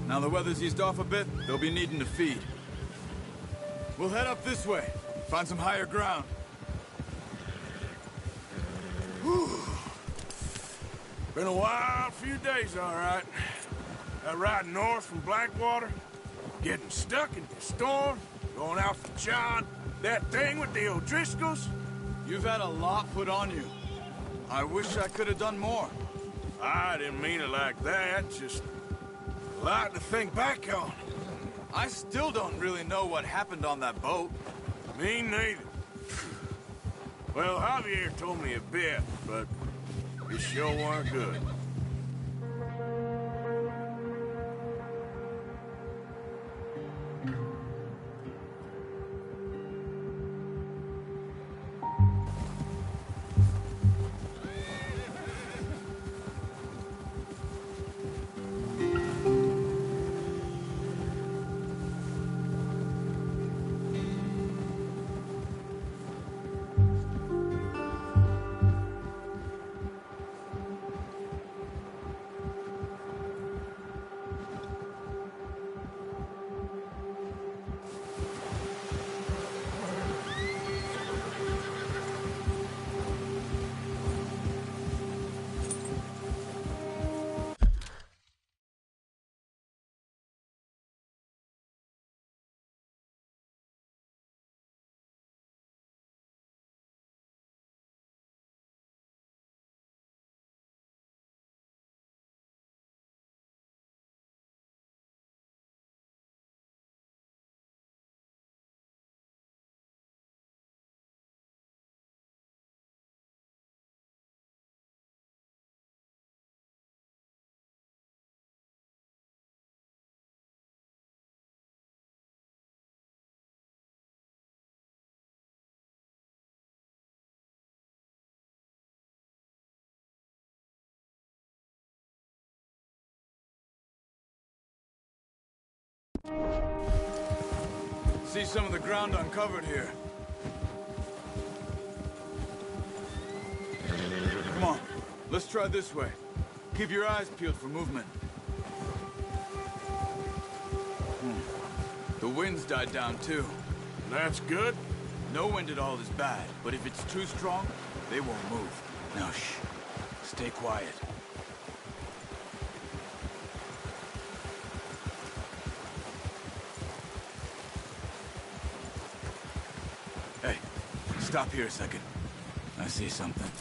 [SPEAKER 12] Now the weather's eased off a bit, they'll be needing to feed. We'll head up this way, find some higher ground.
[SPEAKER 3] Whew. Been a wild few days, all right. That ride north from Blackwater, getting stuck in the storm, going out for John, that thing with the O'Driscolls.
[SPEAKER 12] You've had a lot put on you. I wish I could have done more.
[SPEAKER 3] I didn't mean it like that, just a lot to think back on.
[SPEAKER 12] I still don't really know what happened on that boat.
[SPEAKER 3] Me neither. Well, Javier told me a bit, but it sure weren't good.
[SPEAKER 12] See some of the ground uncovered here. Come on, let's try this way. Keep your eyes peeled for movement. The wind's died down too.
[SPEAKER 3] That's good.
[SPEAKER 12] No wind at all is bad, but if it's too strong, they won't move. Now shh, stay quiet. Hey, stop here a second. I see something.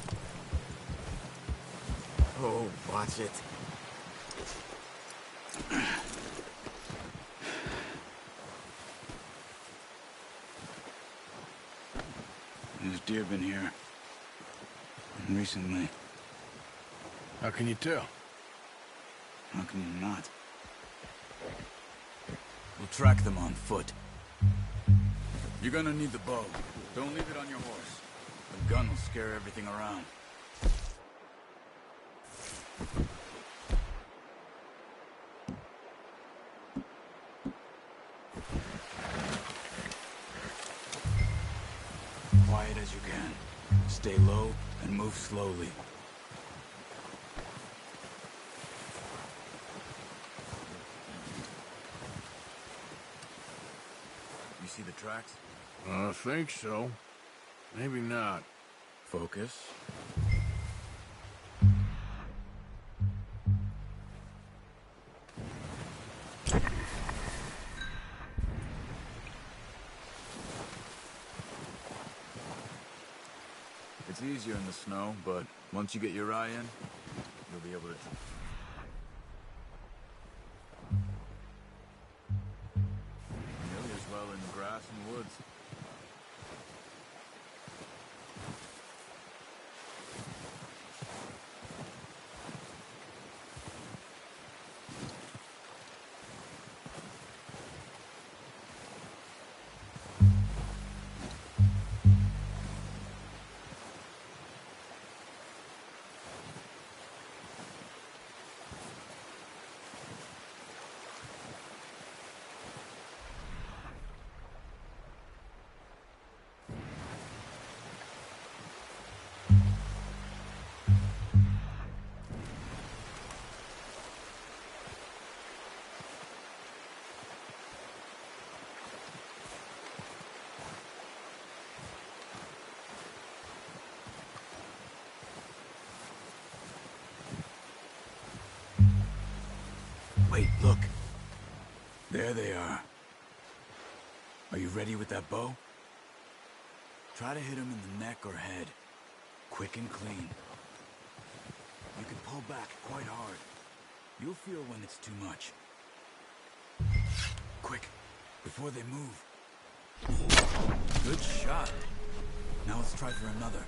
[SPEAKER 9] Oh, watch it.
[SPEAKER 12] There's deer been here. Recently.
[SPEAKER 3] How can you tell?
[SPEAKER 12] How can you not? We'll track them on foot. You're gonna need the bow. Don't leave it on your horse. The gun will scare everything around. Quiet as you can. Stay low and move slowly. You see the tracks?
[SPEAKER 3] I think so. Maybe not.
[SPEAKER 12] Focus. It's easier in the snow, but once you get your eye in, you'll be able to... Nearly as well in the grass and woods. Look. There they are. Are you ready with that bow? Try to hit him in the neck or head. Quick and clean. You can pull back quite hard. You'll feel when it's too much. Quick, before they move. Good shot. Now let's try for another.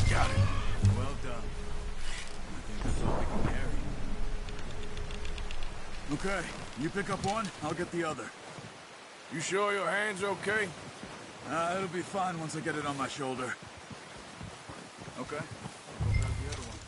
[SPEAKER 12] Got it. Well done. I think that's all we can carry. Okay, you pick up one, I'll get the other.
[SPEAKER 3] You sure your hand's okay?
[SPEAKER 12] It'll be fine once I get it on my shoulder. Okay. I'll go grab the other one.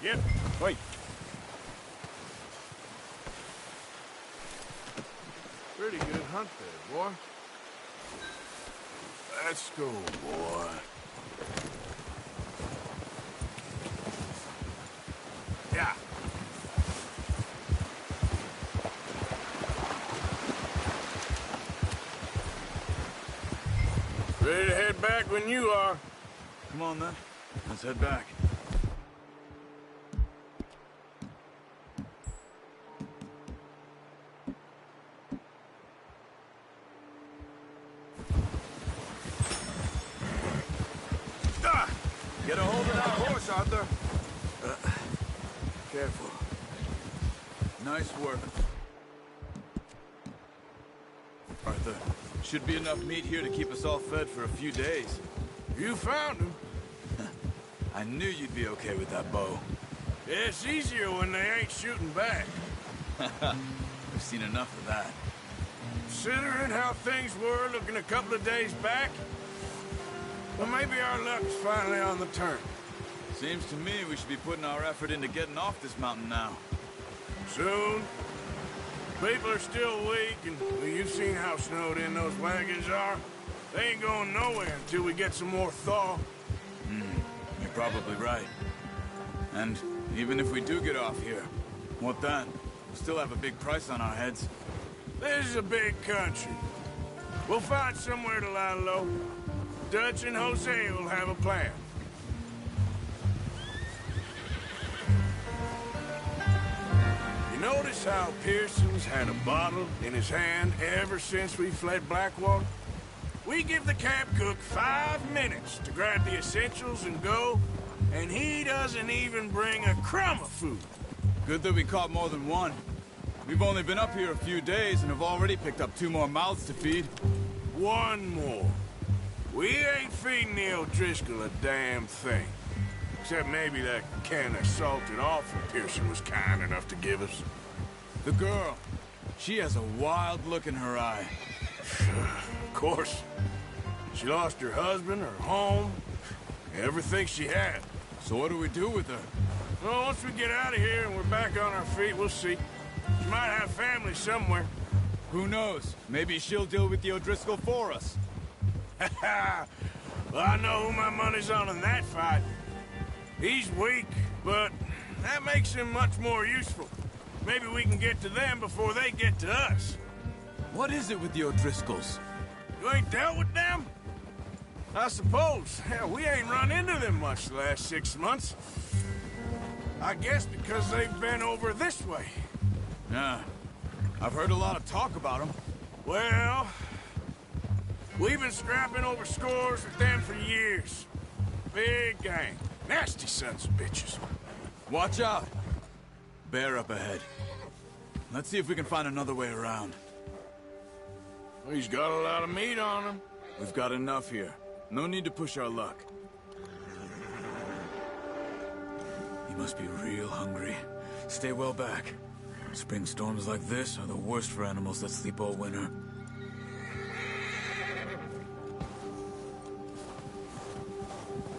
[SPEAKER 3] Yep, wait.
[SPEAKER 10] Pretty good hunt there, boy.
[SPEAKER 3] Let's go, boy. Yeah. Ready to head back when you are.
[SPEAKER 12] Come on, then. Let's head back.
[SPEAKER 10] Get a hold of that horse, Arthur.
[SPEAKER 12] Careful. Nice work. Arthur, should be enough meat here to keep us all fed for a few days.
[SPEAKER 3] You found him.
[SPEAKER 12] I knew you'd be okay with that bow.
[SPEAKER 3] It's easier when they ain't shooting back.
[SPEAKER 12] We've seen enough of that.
[SPEAKER 3] Considering how things were looking a couple of days back, well, maybe our luck's finally on the turn.
[SPEAKER 12] Seems to me we should be putting our effort into getting off this mountain now.
[SPEAKER 3] Soon. People are still weak, and well, you've seen how snowed in those wagons are. They ain't going nowhere until we get some more thaw.
[SPEAKER 12] You're probably right. And even if we do get off here, what then? We'll still have a big price on our heads.
[SPEAKER 3] This is a big country. We'll find somewhere to lie low. Dutch and Jose will have a plan. You notice how Pearson's had a bottle in his hand ever since we fled Blackwater? We give the camp cook 5 minutes to grab the essentials and go, and he doesn't even bring a crumb of food.
[SPEAKER 12] Good that we caught more than one. We've only been up here a few days and have already picked up 2 more mouths to feed.
[SPEAKER 3] 1 more. We ain't feeding the O'Driscoll a damn thing. Except maybe that can of salted offal Pearson was kind enough to give us.
[SPEAKER 12] The girl. She has a wild look in her eye.
[SPEAKER 3] Of course. She lost her husband, her home, everything she had.
[SPEAKER 12] So what do we do with her?
[SPEAKER 3] Well, once we get out of here and we're back on our feet, we'll see. She might have family somewhere.
[SPEAKER 12] Who knows? Maybe she'll deal with the O'Driscoll for us.
[SPEAKER 3] Well, I know who my money's on in that fight. He's weak, but that makes him much more useful. Maybe we can get to them before they get to us.
[SPEAKER 12] What is it with the O'Driscolls?
[SPEAKER 3] You ain't dealt with them? I suppose. Hell, we ain't run into them much the last 6 months. I guess because they've been over this way.
[SPEAKER 12] Yeah. I've heard a lot of talk about them.
[SPEAKER 3] Well, we've been scrapping over scores with them for years. Big gang. Nasty sons of bitches.
[SPEAKER 12] Watch out. Bear up ahead. Let's see if we can find another way around.
[SPEAKER 3] He's got a lot of meat on him.
[SPEAKER 12] We've got enough here. No need to push our luck. He must be real hungry. Stay well back. Spring storms like this are the worst for animals that sleep all winter.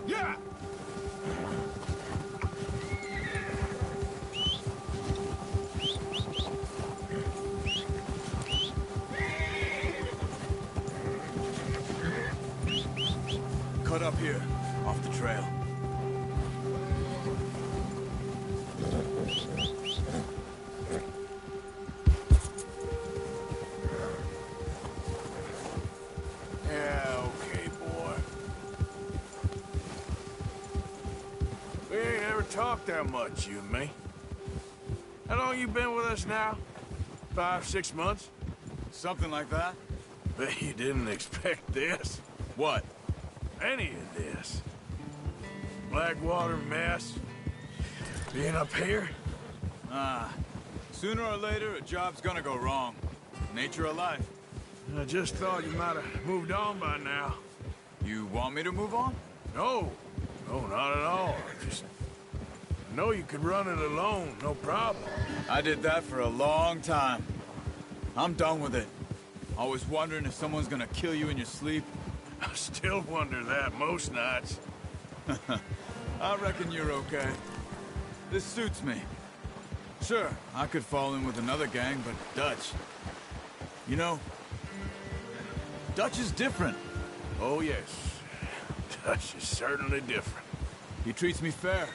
[SPEAKER 3] Yeah!
[SPEAKER 12] Cut up here, off the trail.
[SPEAKER 3] Yeah, okay, boy. We ain't ever talked that much, you and me. How long you been with us now? 5, 6 months?
[SPEAKER 12] Something like that.
[SPEAKER 3] Bet you didn't expect this.
[SPEAKER 12] What?
[SPEAKER 3] Any of this. Blackwater mess. Being up here?
[SPEAKER 12] Sooner or later, a job's gonna go wrong. Nature of life.
[SPEAKER 3] I just thought you might have moved on by now.
[SPEAKER 12] You want me to move on?
[SPEAKER 3] No. No, not at all. Just know you could run it alone, no problem.
[SPEAKER 12] I did that for a long time. I'm done with it. Always wondering if someone's gonna kill you in your sleep.
[SPEAKER 3] I still wonder that most nights.
[SPEAKER 12] I reckon you're okay. This suits me. Sure, I could fall in with another gang, but Dutch... You know, Dutch is different.
[SPEAKER 3] Oh, yes. Dutch is certainly different.
[SPEAKER 12] He treats me fair.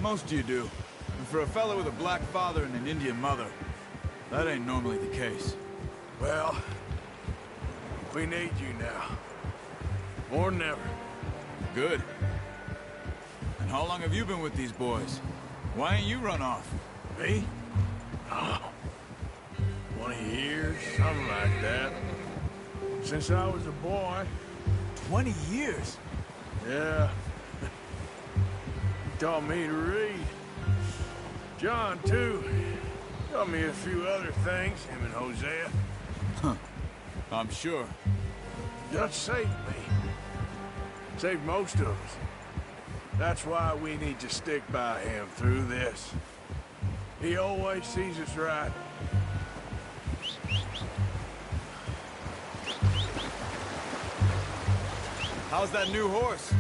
[SPEAKER 12] Most of you do. And for a fellow with a black father and an Indian mother, that ain't normally the case.
[SPEAKER 3] Well, we need you now. More than ever.
[SPEAKER 12] Good. And how long have you been with these boys? Why ain't you run off?
[SPEAKER 3] Me? Oh, 20 years, something like that. Since I was a boy.
[SPEAKER 12] 20 years?
[SPEAKER 3] Yeah. He taught me to read. John, too. Taught me a few other things, him and Hosea.
[SPEAKER 12] Huh. I'm sure.
[SPEAKER 3] Dutch saved me. Saved most of us. That's why we need to stick by him through this. He always sees us right.
[SPEAKER 12] How's that new horse?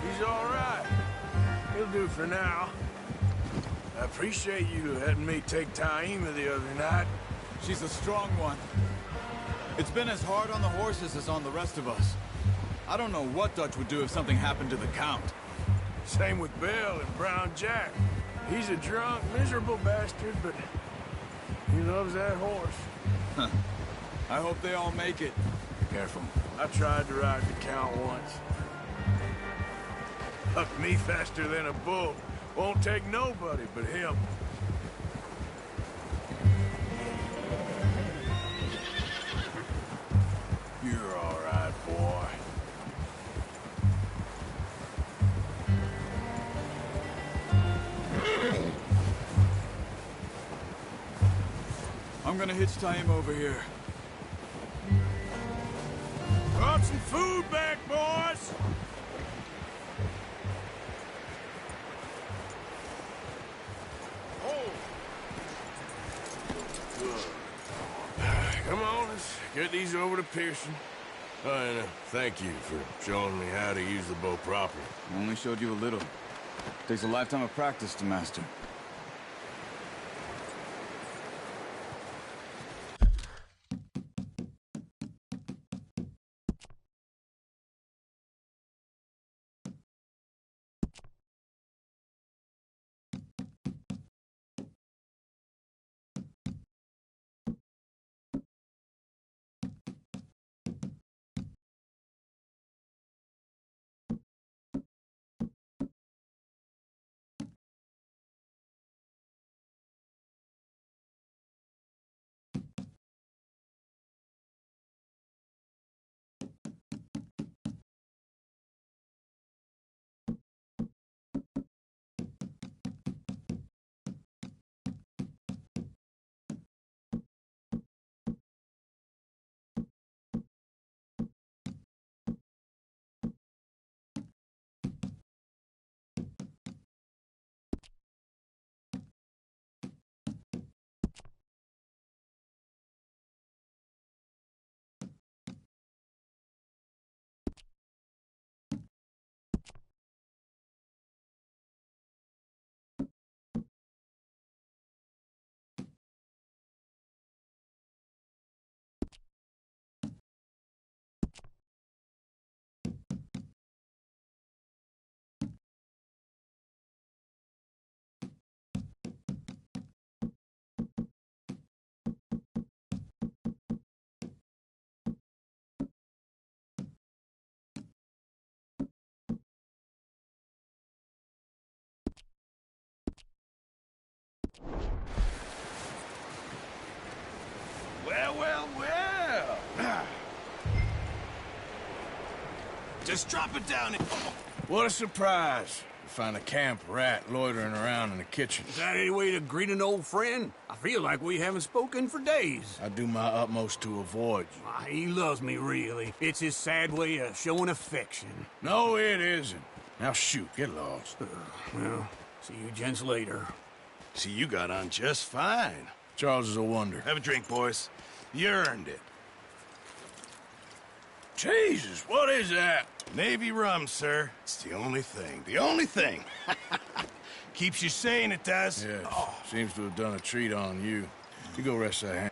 [SPEAKER 3] He's all right. He'll do for now. I appreciate you letting me take Taima the other night.
[SPEAKER 12] She's a strong one. It's been as hard on the horses as on the rest of us. I don't know what Dutch would do if something happened to the Count.
[SPEAKER 3] Same with Bill and Brown Jack. He's a drunk, miserable bastard, but he loves that horse.
[SPEAKER 12] I hope they all make it. Careful.
[SPEAKER 3] I tried to ride the Count once. Hucked me faster than a bull. Won't take nobody but him. You're all right, boy.
[SPEAKER 12] I'm gonna hitch Taima over here.
[SPEAKER 3] Up! Want some food back, boys? Come on, let's get these over to Pearson. Oh, and thank you for showing me how to use the bow properly.
[SPEAKER 12] I only showed you a little. Takes a lifetime of practice to master.
[SPEAKER 3] Well, well, well.
[SPEAKER 11] Just drop it down.
[SPEAKER 3] What a surprise. To find a camp rat loitering around in the kitchen.
[SPEAKER 13] Is that any way to greet an old friend? I feel like we haven't spoken for days.
[SPEAKER 3] I do my utmost to avoid you.
[SPEAKER 13] He loves me, really. It's his sad way of showing affection.
[SPEAKER 3] No, it isn't. Now shoot, get lost.
[SPEAKER 13] Well, see you gents later.
[SPEAKER 11] See, you got on just fine.
[SPEAKER 3] Charles is a wonder.
[SPEAKER 11] Have a drink, boys. You earned it.
[SPEAKER 3] Jesus, what is that?
[SPEAKER 11] Navy rum, sir. It's the only thing. The only thing. Keeps you sane, it does.
[SPEAKER 3] Yes. Seems to have done a treat on you. You go rest that hand.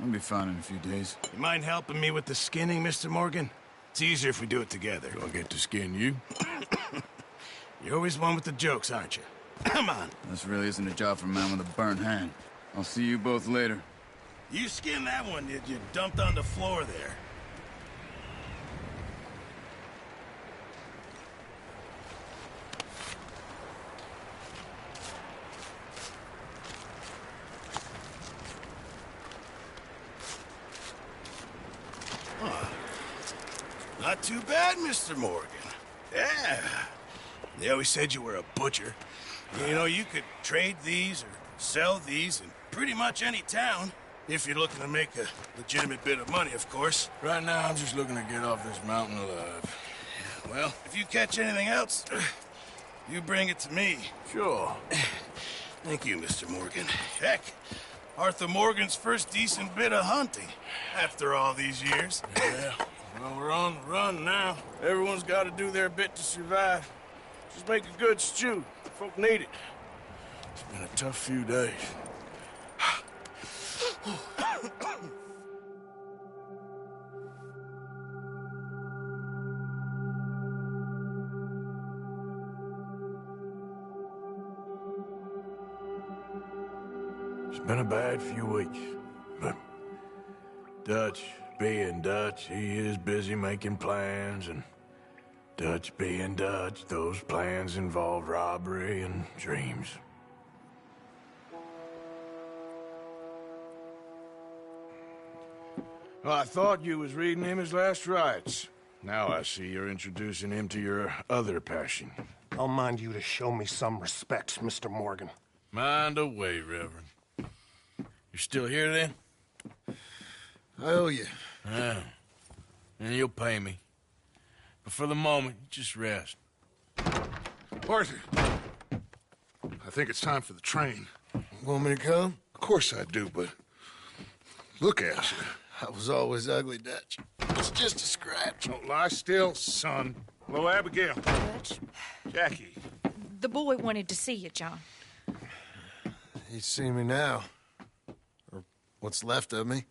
[SPEAKER 12] I'll be fine in a few days.
[SPEAKER 11] You mind helping me with the skinning, Mr. Morgan? It's easier if we do it together.
[SPEAKER 3] Do I get to skin you?
[SPEAKER 11] You're always one with the jokes, aren't you? Come on.
[SPEAKER 12] This really isn't a job for a man with a burnt hand. I'll see you both later.
[SPEAKER 11] You skinned that one you dumped on the floor there. Not too bad, Mr. Morgan. Yeah. They always said you were a butcher. You know, you could trade these or sell these in pretty much any town. If you're looking to make a legitimate bit of money, of course.
[SPEAKER 3] Right now, I'm just looking to get off this mountain alive.
[SPEAKER 11] Well, if you catch anything else, you bring it to me.
[SPEAKER 3] Sure.
[SPEAKER 11] Thank you, Mr. Morgan. Heck, Arthur Morgan's first decent bit of hunting after all these years.
[SPEAKER 3] Yeah. Well, we're on the run now. Everyone's got to do their bit to survive. Just make a good stew. Folk need it. It's been a tough few days. It's been a bad few weeks, but Dutch being Dutch, he is busy making plans, and Dutch being Dutch, those plans involve robbery and dreams. Well, I thought you was reading him his last rites. Now I see you're introducing him to your other passion.
[SPEAKER 6] I'll mind you to show me some respect, Mr. Morgan.
[SPEAKER 3] Mind away, Reverend. You're still here, then?
[SPEAKER 9] I owe you.
[SPEAKER 3] Yeah. and you'll pay me. But for the moment, just rest.
[SPEAKER 10] Arthur, I think it's time for the train.
[SPEAKER 11] Want me to come?
[SPEAKER 10] Of course I do, but look at you.
[SPEAKER 11] I was always ugly, Dutch. It's just a scratch.
[SPEAKER 10] Don't lie still, son. Hello, Abigail.
[SPEAKER 1] Dutch,
[SPEAKER 10] Jackie.
[SPEAKER 1] the boy wanted to see you, John.
[SPEAKER 11] He's seen me now. Or what's left of me.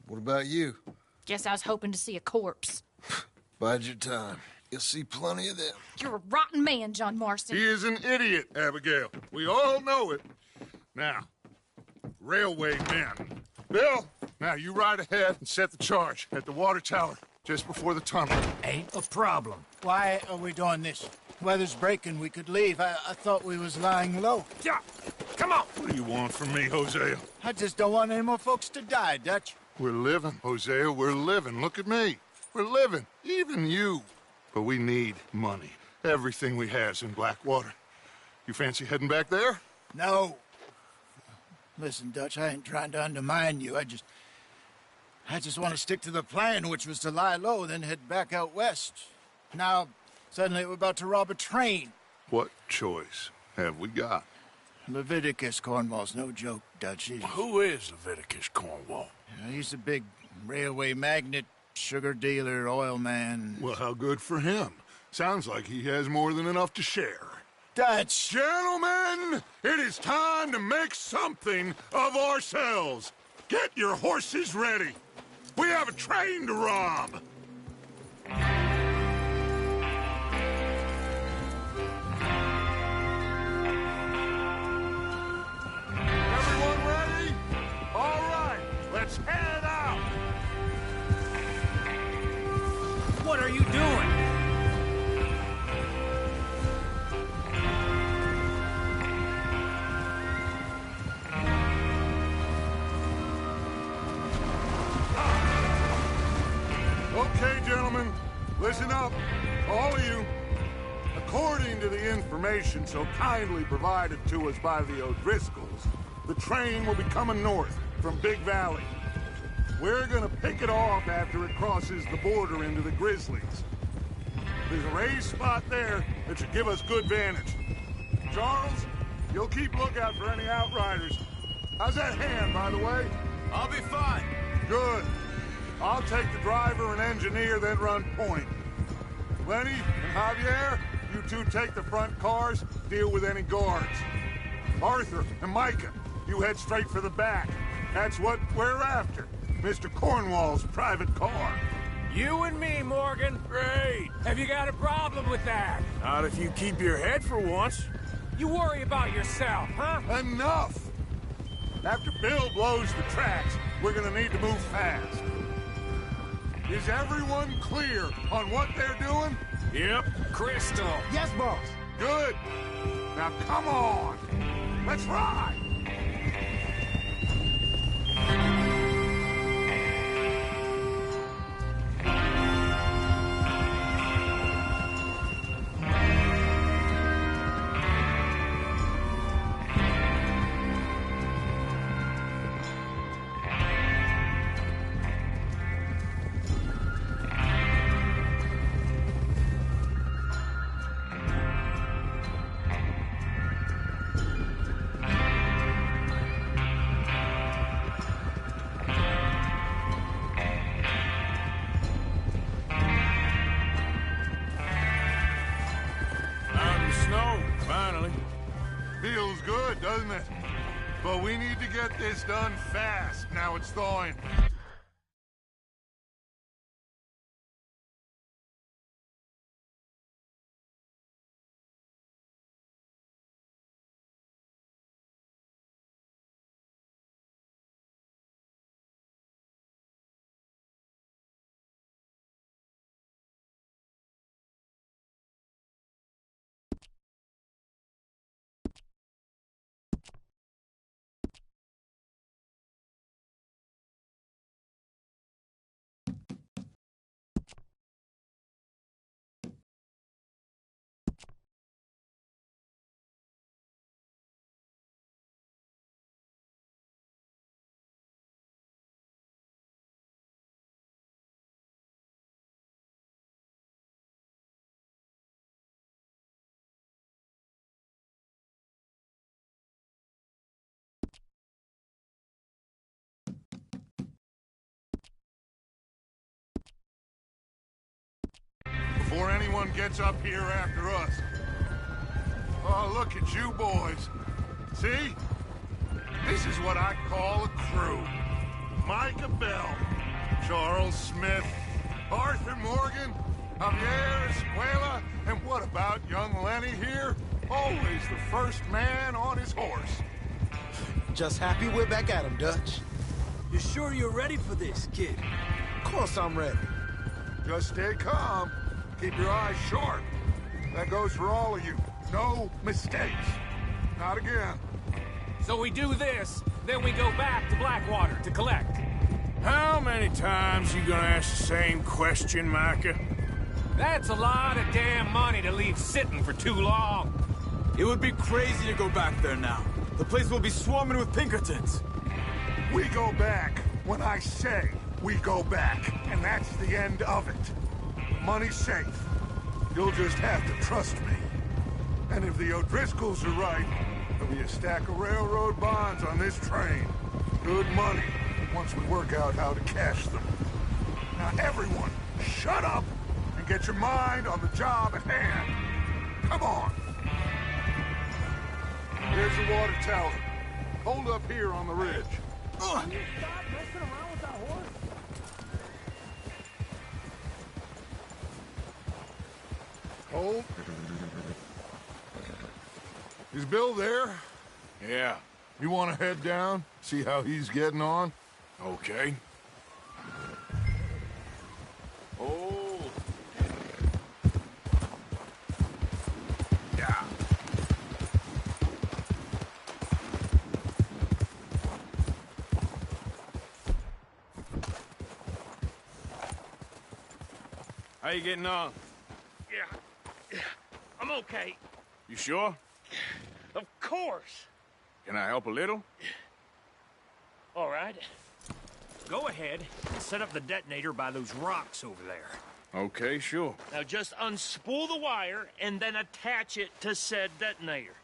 [SPEAKER 11] What about you?
[SPEAKER 1] Guess I was hoping to see a corpse.
[SPEAKER 11] Bide your time. You'll see plenty of them.
[SPEAKER 1] You're a rotten man, John Marston.
[SPEAKER 10] He is an idiot, Abigail. We all know it. Now, railway men. Bill, now you ride ahead and set the charge at the water tower just before the tunnel.
[SPEAKER 8] Ain't a problem.
[SPEAKER 4] Why are we doing this? Weather's breaking. We could leave. I thought we was lying low.
[SPEAKER 8] Yeah, come on.
[SPEAKER 10] What do you want from me, Hosea?
[SPEAKER 4] I just don't want any more folks to die, Dutch.
[SPEAKER 10] We're living, Hosea. We're living. Look at me. We're living. Even you. But we need money. Everything we has in Blackwater. You fancy heading back there?
[SPEAKER 4] No. Listen, Dutch, I ain't trying to undermine you. I just want to stick to the plan, which was to lie low, then head back out west. Now, suddenly we're about to rob a train.
[SPEAKER 10] What choice have we got?
[SPEAKER 4] Leviticus Cornwall's no joke, Dutch.
[SPEAKER 3] Who is Leviticus Cornwall?
[SPEAKER 4] He's a big railway magnate, sugar dealer, oil man.
[SPEAKER 10] Well, how good for him. Sounds like he has more than enough to share.
[SPEAKER 4] Dutch!
[SPEAKER 10] Gentlemen, it is time to make something of ourselves. Get your horses ready. We have a train to rob. Everyone ready? All right, let's head out.
[SPEAKER 8] What are you doing?
[SPEAKER 10] Okay, gentlemen, listen up, all of you. According to the information so kindly provided to us by the O'Driscolls, the train will be coming north from Big Valley. We're gonna pick it off after it crosses the border into the Grizzlies. There's a raised spot there that should give us good vantage. Charles, you'll keep lookout for any outriders. How's that hand, by the way?
[SPEAKER 12] I'll be fine.
[SPEAKER 10] Good. I'll take the driver and engineer, then run point. Lenny and Javier, you two take the front cars, deal with any guards. Arthur and Micah, you head straight for the back. That's what we're after. Mr. Cornwall's private car.
[SPEAKER 8] You and me, Morgan. Great. Have you got a problem with that?
[SPEAKER 3] Not if you keep your head for once.
[SPEAKER 8] You worry about yourself, huh?
[SPEAKER 10] Enough! After Bill blows the tracks, we're gonna need to move fast. Is everyone clear on what they're doing?
[SPEAKER 3] Yep.
[SPEAKER 8] Crystal.
[SPEAKER 4] Yes, boss.
[SPEAKER 10] Good. Now come on. Let's ride. Feels good, doesn't it? But we need to get this done fast. Now it's thawing. before anyone gets up here after us. Oh, look at you boys. See? This is what I call a crew. Micah Bell, Charles Smith, Arthur Morgan, Javier Escuela, and what about young Lenny here? Always the first man on his horse.
[SPEAKER 9] Just happy we're back at him, Dutch.
[SPEAKER 5] You sure you're ready for this, kid?
[SPEAKER 9] Of course I'm ready.
[SPEAKER 10] Just stay calm. Keep your eyes sharp. That goes for all of you. No mistakes. Not again.
[SPEAKER 8] So we do this, then we go back to Blackwater to collect.
[SPEAKER 3] How many times you gonna ask the same question, Micah?
[SPEAKER 8] That's a lot of damn money to leave sitting for too long.
[SPEAKER 12] It would be crazy to go back there now. The place will be swarming with Pinkertons.
[SPEAKER 10] We go back when I say we go back, and that's the end of it. Money's safe. You'll just have to trust me. And if the O'Driscolls are right, there'll be a stack of railroad bonds on this train. Good money, once we work out how to cash them. Now everyone, shut up and get your mind on the job at hand. Come on. Here's the water tower. Hold up here on the ridge.
[SPEAKER 5] Can you stop messing around with that horse?
[SPEAKER 10] Hold. Is Bill there?
[SPEAKER 3] Yeah.
[SPEAKER 10] You want to head down, see how he's getting on?
[SPEAKER 3] Okay. Oh. Yeah. How you getting on?
[SPEAKER 8] Yeah, I'm okay.
[SPEAKER 3] You sure?
[SPEAKER 8] Of course.
[SPEAKER 3] Can I help a little?
[SPEAKER 8] All right. Go ahead and set up the detonator by those rocks over there.
[SPEAKER 3] Okay, sure.
[SPEAKER 8] Now just unspool the wire and then attach it to said detonator.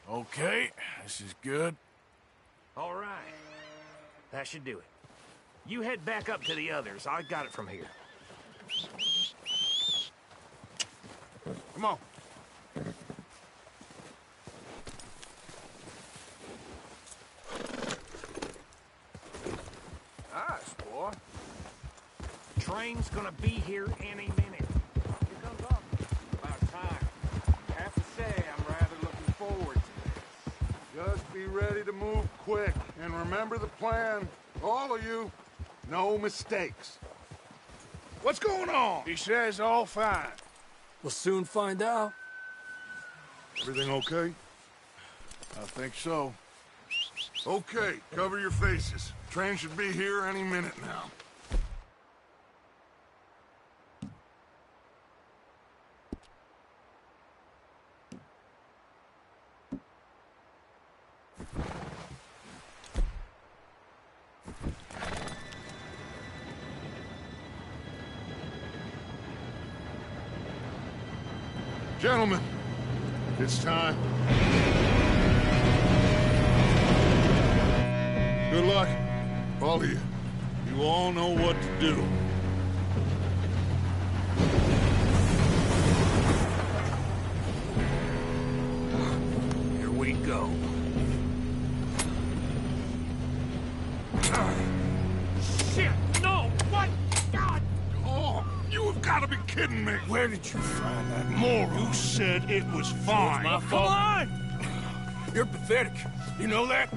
[SPEAKER 3] Okay, this is good.
[SPEAKER 8] All right. That should do it. You head back up to the others. I got it from here.
[SPEAKER 3] Come on. Nice, boy.
[SPEAKER 8] Train's gonna be here any minute.
[SPEAKER 13] Here comes up. About time. I have to say, I'm rather looking forward to this.
[SPEAKER 10] Just be ready to move quick, and remember the plan. All of you, no mistakes. What's going on?
[SPEAKER 3] He says all fine.
[SPEAKER 5] We'll soon find out.
[SPEAKER 10] Everything okay?
[SPEAKER 3] I think so.
[SPEAKER 10] Okay, cover your faces. Train should be here any minute now. Gentlemen, it's time. Good luck, all of you. You all know what to do.
[SPEAKER 8] Here we go. Shit! No! What? God!
[SPEAKER 10] Oh, you have got to be kidding me.
[SPEAKER 3] Where did you find that
[SPEAKER 10] Moral, you said it was fine.
[SPEAKER 3] my
[SPEAKER 8] Come
[SPEAKER 3] fault.
[SPEAKER 8] on!
[SPEAKER 3] You're pathetic. You know that?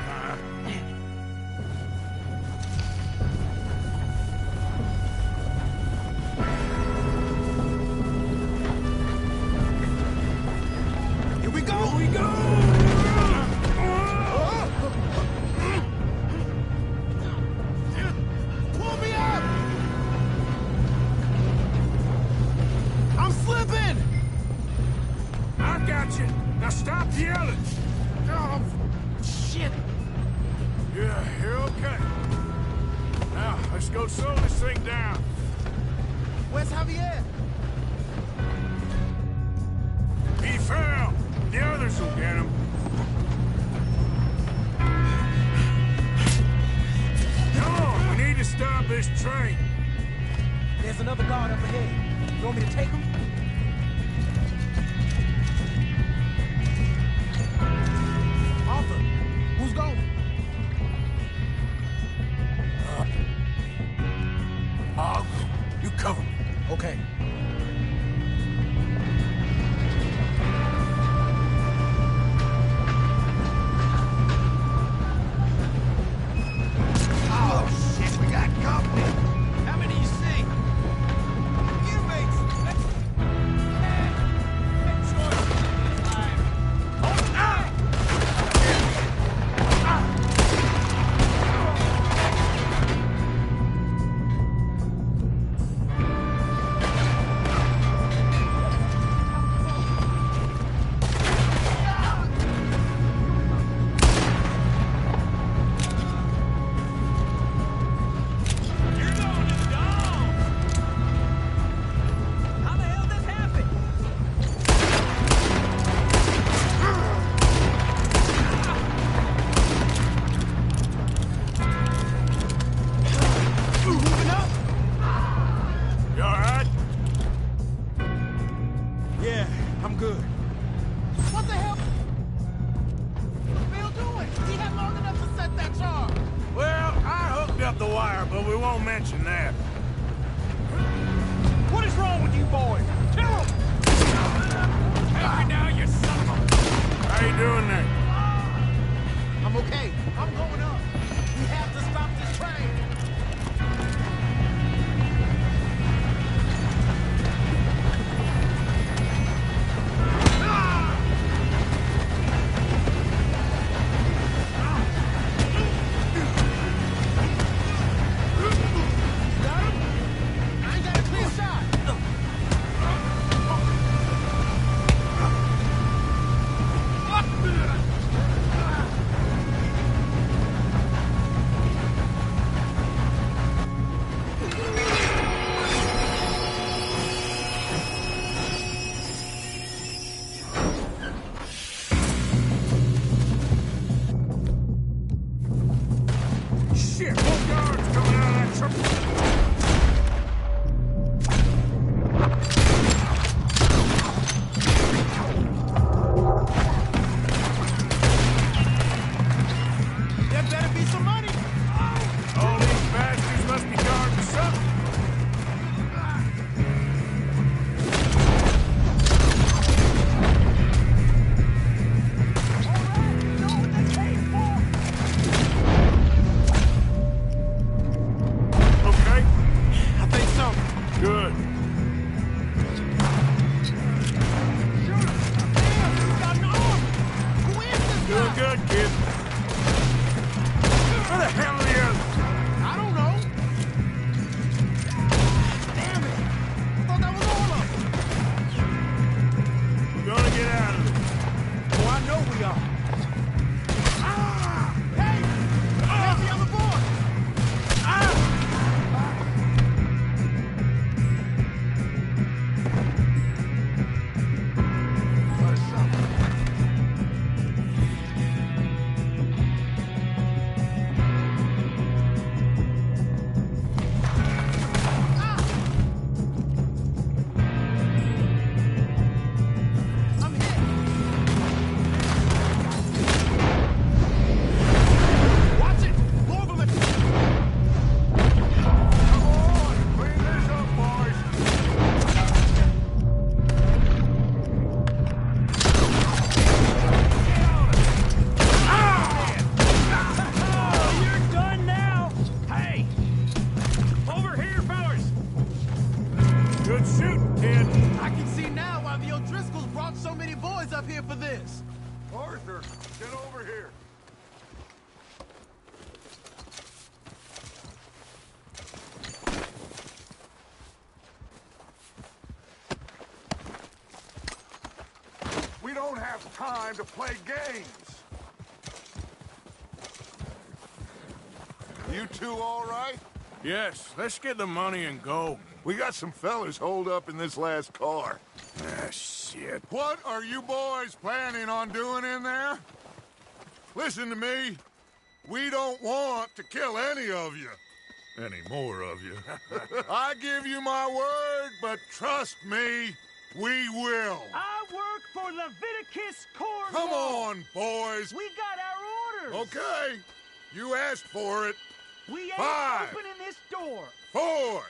[SPEAKER 9] Here we go!
[SPEAKER 8] Here we go!
[SPEAKER 9] Pull me up!
[SPEAKER 3] got you. Now stop yelling.
[SPEAKER 9] Oh, shit.
[SPEAKER 3] Yeah, you're okay. Now, let's go slow this thing down.
[SPEAKER 9] Where's Javier?
[SPEAKER 3] He fell. The others will get him. Come on, we need to stop this train.
[SPEAKER 9] There's another guard up ahead. You want me to take him? Arthur, who's going?
[SPEAKER 3] I'll go. You cover me.
[SPEAKER 9] Okay.
[SPEAKER 11] Oh, shit, we got company. How many you see?
[SPEAKER 3] up the wire, but we won't mention that.
[SPEAKER 13] What is wrong with you boys? Kill him! Take me now, you son of a...
[SPEAKER 3] How you doing there?
[SPEAKER 9] I'm okay. I'm going up. We have to stop this train.
[SPEAKER 3] Shit, more guards coming out of that truck.
[SPEAKER 9] There better be some money.
[SPEAKER 3] All these bastards must be guarding something. Okay?
[SPEAKER 9] I think so.
[SPEAKER 3] Good. Doing good, kid. Where the hell are the others?
[SPEAKER 9] I don't know. Damn it. I thought that was all of them.
[SPEAKER 3] We're gonna get out of this.
[SPEAKER 9] Oh, I know we are. Ah! Hey! There's the other boy! I'm hit! Watch it! More of them at...
[SPEAKER 3] Come on, clean this up, boys.
[SPEAKER 13] Oh, you're done now! Hey! Over here, fellas!
[SPEAKER 3] Good shooting, kid.
[SPEAKER 9] I can see now why the O'Driscolls brought so many boys up here for this.
[SPEAKER 10] Arthur, get over here. We don't don't have time to play games. You two all right?
[SPEAKER 3] Yes, let's get the money and go.
[SPEAKER 10] We got some fellas holed up in this last car.
[SPEAKER 3] Ah, shit.
[SPEAKER 10] What are you boys planning on doing in there? Listen to me. We don't want to kill any of you. Any more of you. I give you my word, but trust me, we will.
[SPEAKER 14] I work for Leviticus Corps.
[SPEAKER 10] Come on, boys.
[SPEAKER 14] We got our orders.
[SPEAKER 10] Okay. You asked for it.
[SPEAKER 14] We ain't
[SPEAKER 10] 5,
[SPEAKER 14] opening this door.
[SPEAKER 10] 4,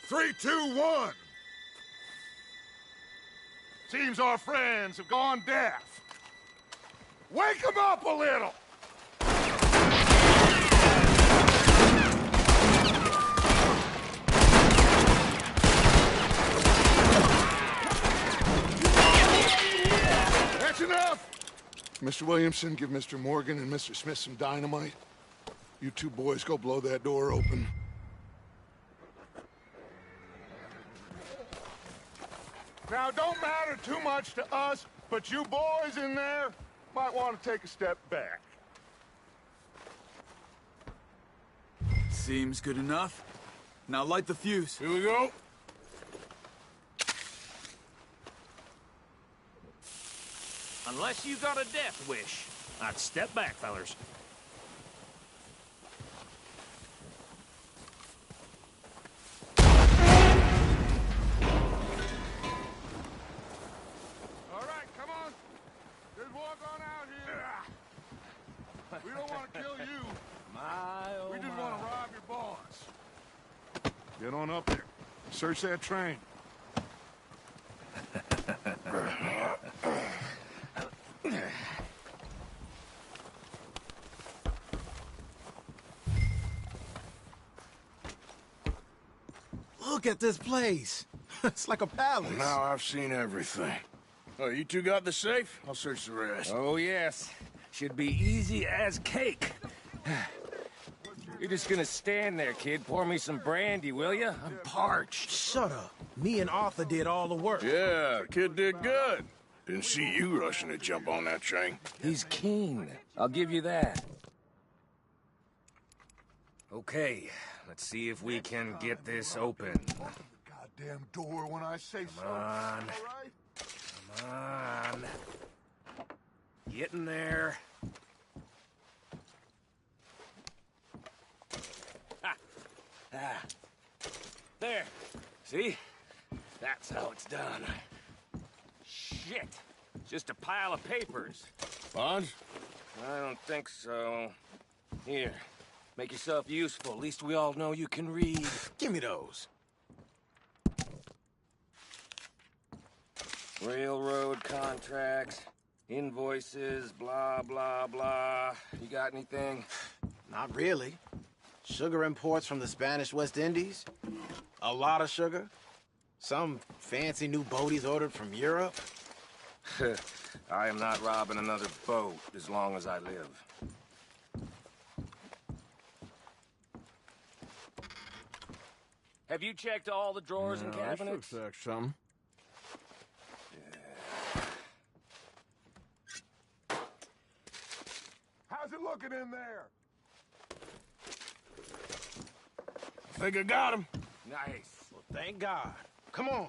[SPEAKER 10] 3, 2, 1. Seems our friends have gone deaf. Wake them up a little. That's enough! Mr. Williamson, give Mr. Morgan and Mr. Smith some dynamite. You two boys go blow that door open. Now, don't matter too much to us, but you boys in there might want to take a step back.
[SPEAKER 12] Seems good enough. Now light the fuse.
[SPEAKER 3] Here we go.
[SPEAKER 8] Unless you got a death wish, I'd step back, fellers.
[SPEAKER 10] All right, come on. Just walk on out here. We don't want to kill you. We just want to rob your boss. Get on up there. Search that train.
[SPEAKER 9] Look at this place. It's like a palace.
[SPEAKER 3] Now I've seen everything. Oh, you two got the safe? I'll search the rest.
[SPEAKER 8] Oh, yes. Should be easy as cake. You're just gonna stand there, kid. Pour me some brandy, will you? I'm parched.
[SPEAKER 9] Shut up. Me and Arthur did all the work.
[SPEAKER 3] Yeah, the kid did good. Didn't see you rushing to jump on that train.
[SPEAKER 8] He's keen. I'll give you that. Okay, let's see if we can get this open.
[SPEAKER 10] Goddamn door when I say so.
[SPEAKER 8] Come on.
[SPEAKER 10] All right?
[SPEAKER 8] Come on. Get in there. Ah. There. See? That's how it's done. Shit. Just a pile of papers.
[SPEAKER 3] Bonds?
[SPEAKER 8] I don't think so. Here. Make yourself useful. At least we all know you can read.
[SPEAKER 9] Give me those.
[SPEAKER 8] Railroad contracts, invoices, blah, blah, blah. You got anything?
[SPEAKER 9] Not really. Sugar imports from the Spanish West Indies. A lot of sugar. Some fancy new boat he's ordered from Europe.
[SPEAKER 8] I am not robbing another boat as long as I live. Have you checked all the drawers and cabinets?
[SPEAKER 3] That looks like something.
[SPEAKER 10] How's it looking in there?
[SPEAKER 3] I think I got him.
[SPEAKER 8] Nice.
[SPEAKER 9] Well, thank God. Come on.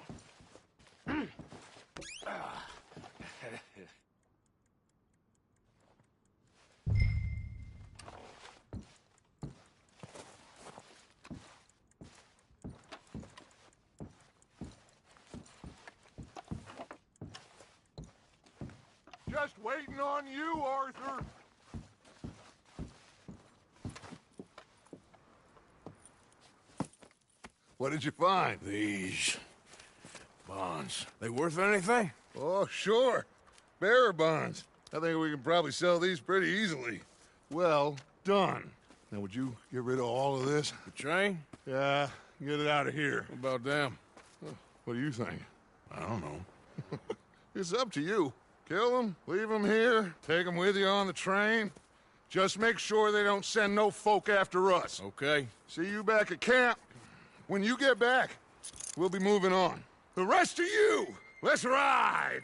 [SPEAKER 10] Just waiting on you, Arthur. What did you find?
[SPEAKER 3] These bonds. They worth anything?
[SPEAKER 10] Oh, sure. Bearer bonds. I think we can probably sell these pretty easily. Well done. Now, would you get rid of all of this?
[SPEAKER 3] The train?
[SPEAKER 10] Yeah, get it out of here.
[SPEAKER 3] What about them?
[SPEAKER 10] What do you think?
[SPEAKER 3] I don't know.
[SPEAKER 10] It's up to you. Kill them, leave them here, take them with you on the train. Just make sure they don't send no folk after us.
[SPEAKER 3] Okay.
[SPEAKER 10] See you back at camp. When you get back, we'll be moving on. The rest of you, let's ride!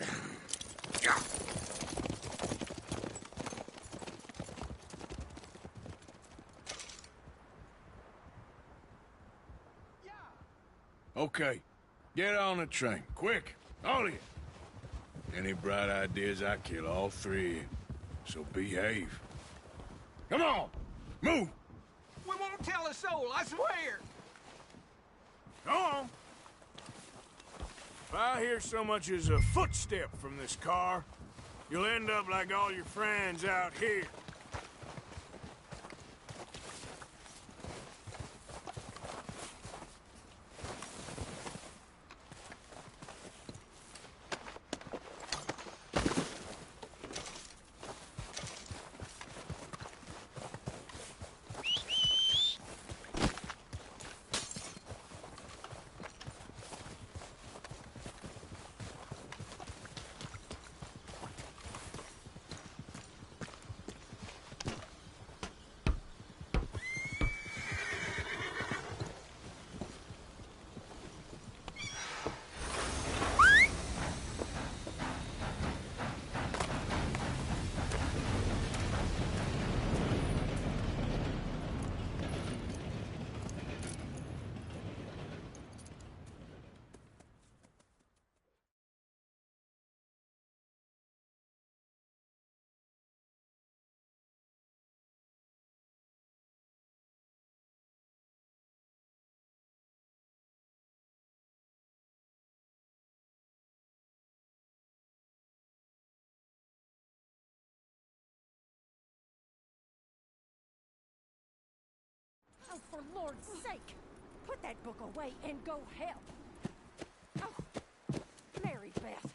[SPEAKER 3] Okay, get on the train, quick, all of you. Any bright ideas, I kill all three of you. So behave. Come on, move!
[SPEAKER 13] We won't tell a soul, I swear!
[SPEAKER 3] Go on! If I hear so much as a footstep from this car, you'll end up like all your friends out here.
[SPEAKER 15] Oh, for Lord's sake! Put that book away and go help! Oh, Mary Beth.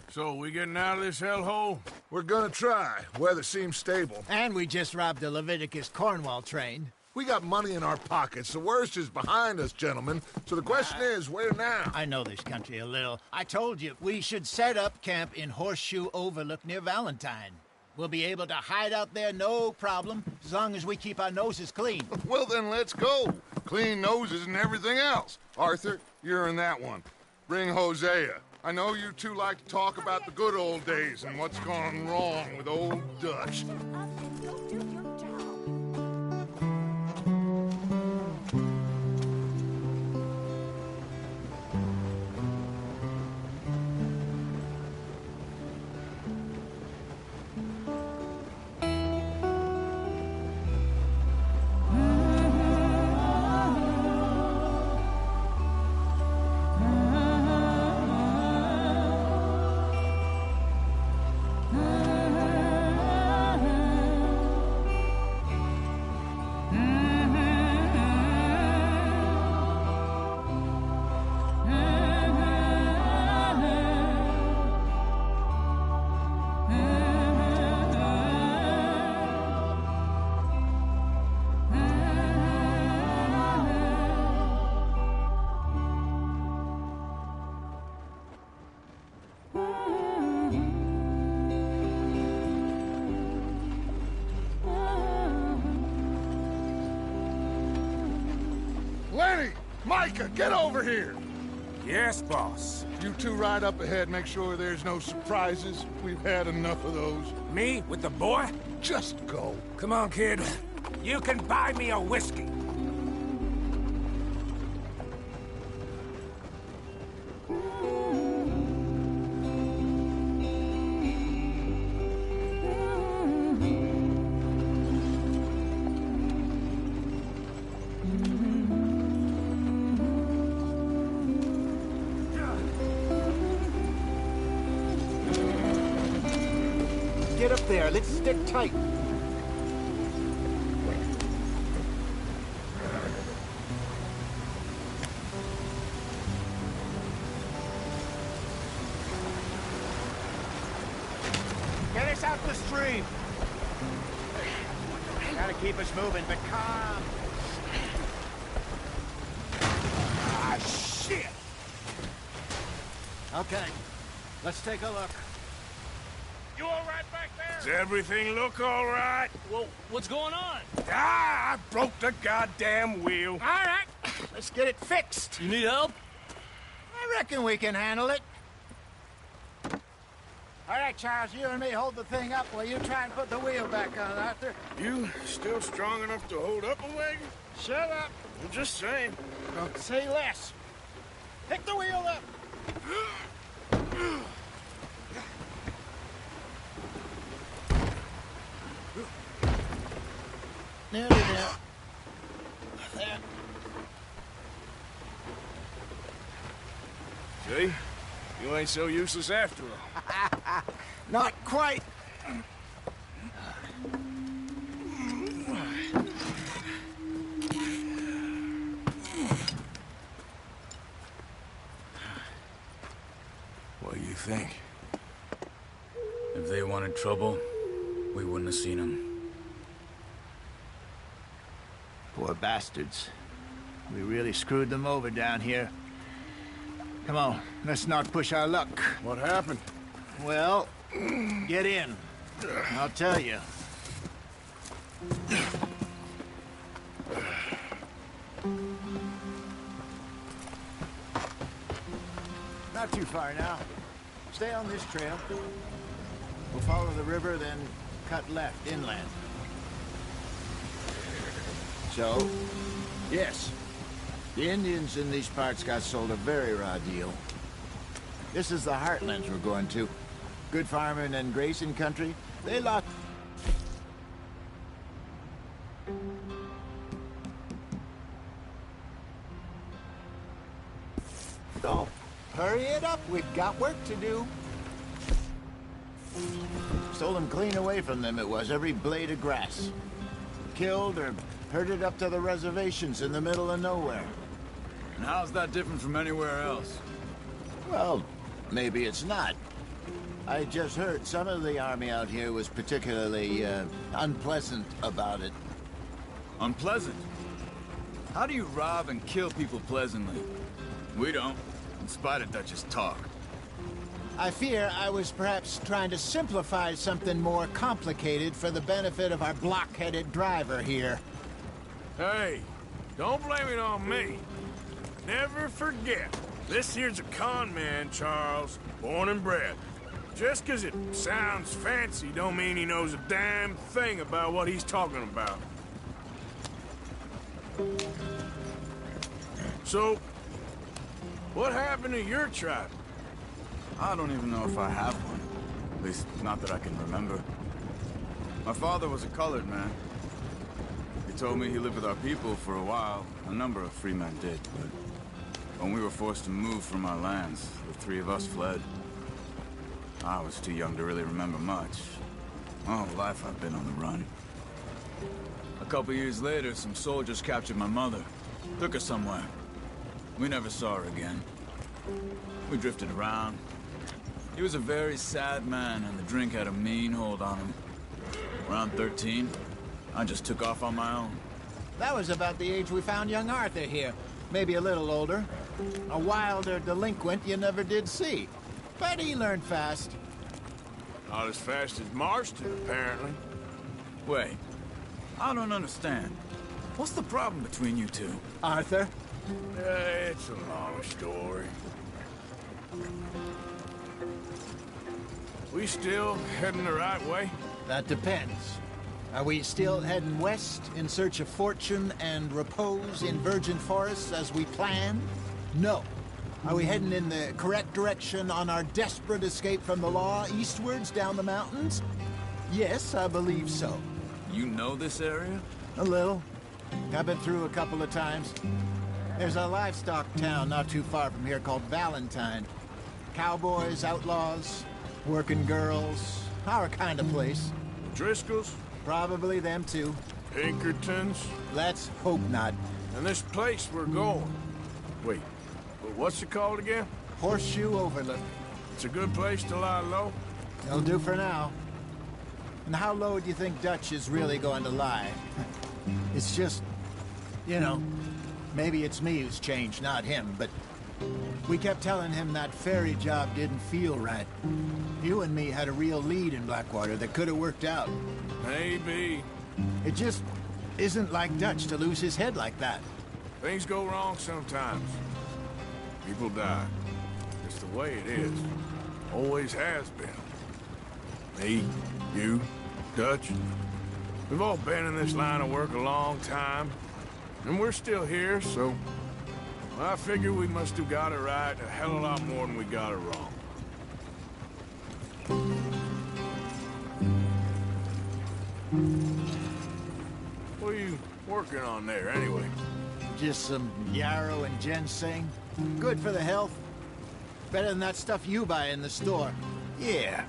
[SPEAKER 3] So, we getting out of this hellhole?
[SPEAKER 10] We're gonna try. Weather seems stable.
[SPEAKER 4] And we just robbed the Leviticus Cornwall train.
[SPEAKER 10] We got money in our pockets. The worst is behind us, gentlemen. So the question is, where now?
[SPEAKER 4] I know this country a little. I told you, we should set up camp in Horseshoe Overlook near Valentine. We'll be able to hide out there, no problem, as long as we keep our noses clean.
[SPEAKER 10] Well, then let's go. Clean noses and everything else. Arthur, you're in that one. Bring Hosea. I know you two like to talk about the good old days and what's gone wrong with old Dutch. Micah, get over here!
[SPEAKER 8] Yes, boss.
[SPEAKER 10] You two ride up ahead, make sure there's no surprises. We've had enough of those.
[SPEAKER 8] Me? With the boy?
[SPEAKER 10] Just go.
[SPEAKER 8] Come on, kid. You can buy me a whiskey.
[SPEAKER 4] Get up there. Let's stick tight. Get us out the stream. Gotta keep us moving, but calm.
[SPEAKER 8] Ah, shit!
[SPEAKER 4] Okay, let's take a look.
[SPEAKER 8] You all right back there?
[SPEAKER 3] Does everything look all right?
[SPEAKER 14] Well, what's going on?
[SPEAKER 3] Ah, I broke the goddamn wheel.
[SPEAKER 4] All right, let's get it fixed.
[SPEAKER 14] You need help?
[SPEAKER 4] reckon we can handle it. All right, Charles, you and me hold the thing up while you try and put the wheel back on, Arthur.
[SPEAKER 11] You still strong enough to hold up a wagon?
[SPEAKER 4] Shut up.
[SPEAKER 11] I'm just saying.
[SPEAKER 4] Don't say less. Pick the wheel up. Nearly there. There.
[SPEAKER 11] See? You ain't so useless after all.
[SPEAKER 4] Not quite.
[SPEAKER 3] What do you think?
[SPEAKER 12] If they wanted trouble, we wouldn't have seen them.
[SPEAKER 4] Poor bastards. We really screwed them over down here. Come on, let's not push our luck.
[SPEAKER 3] What happened?
[SPEAKER 4] Well, get in. I'll tell you. Not too far now. Stay on this trail. We'll follow the river, then cut left inland. So, yes, the Indians in these parts got sold a very raw deal. This is the heartlands we're going to. Good farming and grazing country. They lost... Oh, hurry it up. We've got work to do. Stole them clean away from them, it was, every blade of grass. Killed or herded up to the reservations in the middle of nowhere.
[SPEAKER 12] And how's that different from anywhere else?
[SPEAKER 4] Well, maybe it's not. I just heard some of the army out here was particularly, unpleasant about it.
[SPEAKER 12] Unpleasant? How do you rob and kill people pleasantly? We don't, in spite of Dutch's talk.
[SPEAKER 4] I fear I was perhaps trying to simplify something more complicated for the benefit of our block-headed driver here.
[SPEAKER 3] Hey, don't blame it on me. Never forget, this here's a con man, Charles, born and bred. Just 'cause it sounds fancy don't mean he knows a damn thing about what he's talking about. So, what happened to your tribe?
[SPEAKER 12] I don't even know if I have one. At least, not that I can remember. My father was a colored man. He told me he lived with our people for a while. A number of free men did, but when we were forced to move from our lands, the three of us fled. I was too young to really remember much. My whole life I've been on the run. A couple years later, some soldiers captured my mother. Took her somewhere. We never saw her again. We drifted around. He was a very sad man, and the drink had a mean hold on him. Around 13, I just took off on my own.
[SPEAKER 4] That was about the age we found young Arthur here. Maybe a little older. A wilder delinquent you never did see. But he learned fast.
[SPEAKER 3] Not as fast as Marston, apparently.
[SPEAKER 12] Wait, I don't understand. What's the problem between you two?
[SPEAKER 4] Arthur?
[SPEAKER 3] It's a long story. We still heading the right way?
[SPEAKER 4] That depends. Are we still heading west in search of fortune and repose in virgin forests as we planned? No. Are we heading in the correct direction on our desperate escape from the law eastwards down the mountains? Yes, I believe so.
[SPEAKER 12] You know this area?
[SPEAKER 4] A little. I've been through a couple of times. There's a livestock town not too far from here called Valentine. Cowboys, outlaws, working girls, our kind of place.
[SPEAKER 3] Driscolls?
[SPEAKER 4] Probably them too.
[SPEAKER 3] Pinkertons?
[SPEAKER 4] Let's hope not.
[SPEAKER 3] And this place we're going. Wait, what's it called again?
[SPEAKER 4] Horseshoe Overlook.
[SPEAKER 3] It's a good place to lie low?
[SPEAKER 4] It'll do for now. And how low do you think Dutch is really going to lie? It's just, you know, maybe it's me who's changed, not him, but we kept telling him that ferry job didn't feel right. You and me had a real lead in Blackwater that could have worked out.
[SPEAKER 3] Maybe.
[SPEAKER 4] It just isn't like Dutch to lose his head like that.
[SPEAKER 3] Things go wrong sometimes. People die. the way it is. Always has been. Me, you, Dutch. We've all been in this line of work a long time. And we're still here, so... I figure we must have got it right a hell of a lot more than we got it wrong. What are you working on there, anyway?
[SPEAKER 4] Just some yarrow and ginseng. Good for the health. Better than that stuff you buy in the store. Yeah,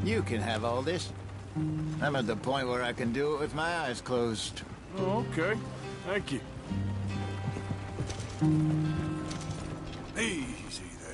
[SPEAKER 4] you can have all this. I'm at the point where I can do it with my eyes closed.
[SPEAKER 3] Oh, okay. Thank you. Easy there.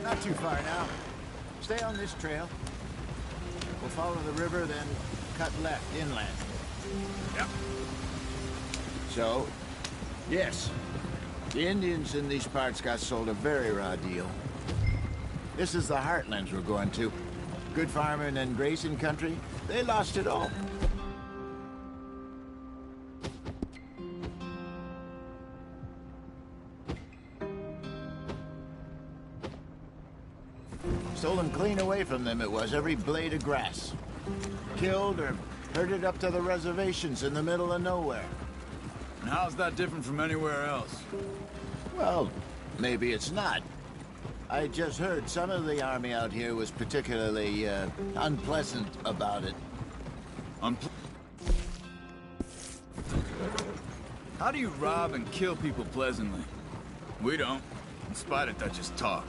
[SPEAKER 4] Not too far now. Stay on this trail. We'll follow the river, then cut left inland.
[SPEAKER 3] Yep.
[SPEAKER 4] So, yes, the Indians in these parts got sold a very raw deal. This is the heartlands we're going to. Good farming and grazing country. They lost it all. Stolen clean away from them it was, every blade of grass. Killed or herded up to the reservations in the middle of nowhere.
[SPEAKER 12] And how's that different from anywhere else?
[SPEAKER 4] Well, maybe it's not. I just heard some of the army out here was particularly, unpleasant about it.
[SPEAKER 12] How do you rob and kill people pleasantly? We don't, in spite of Dutch's talk.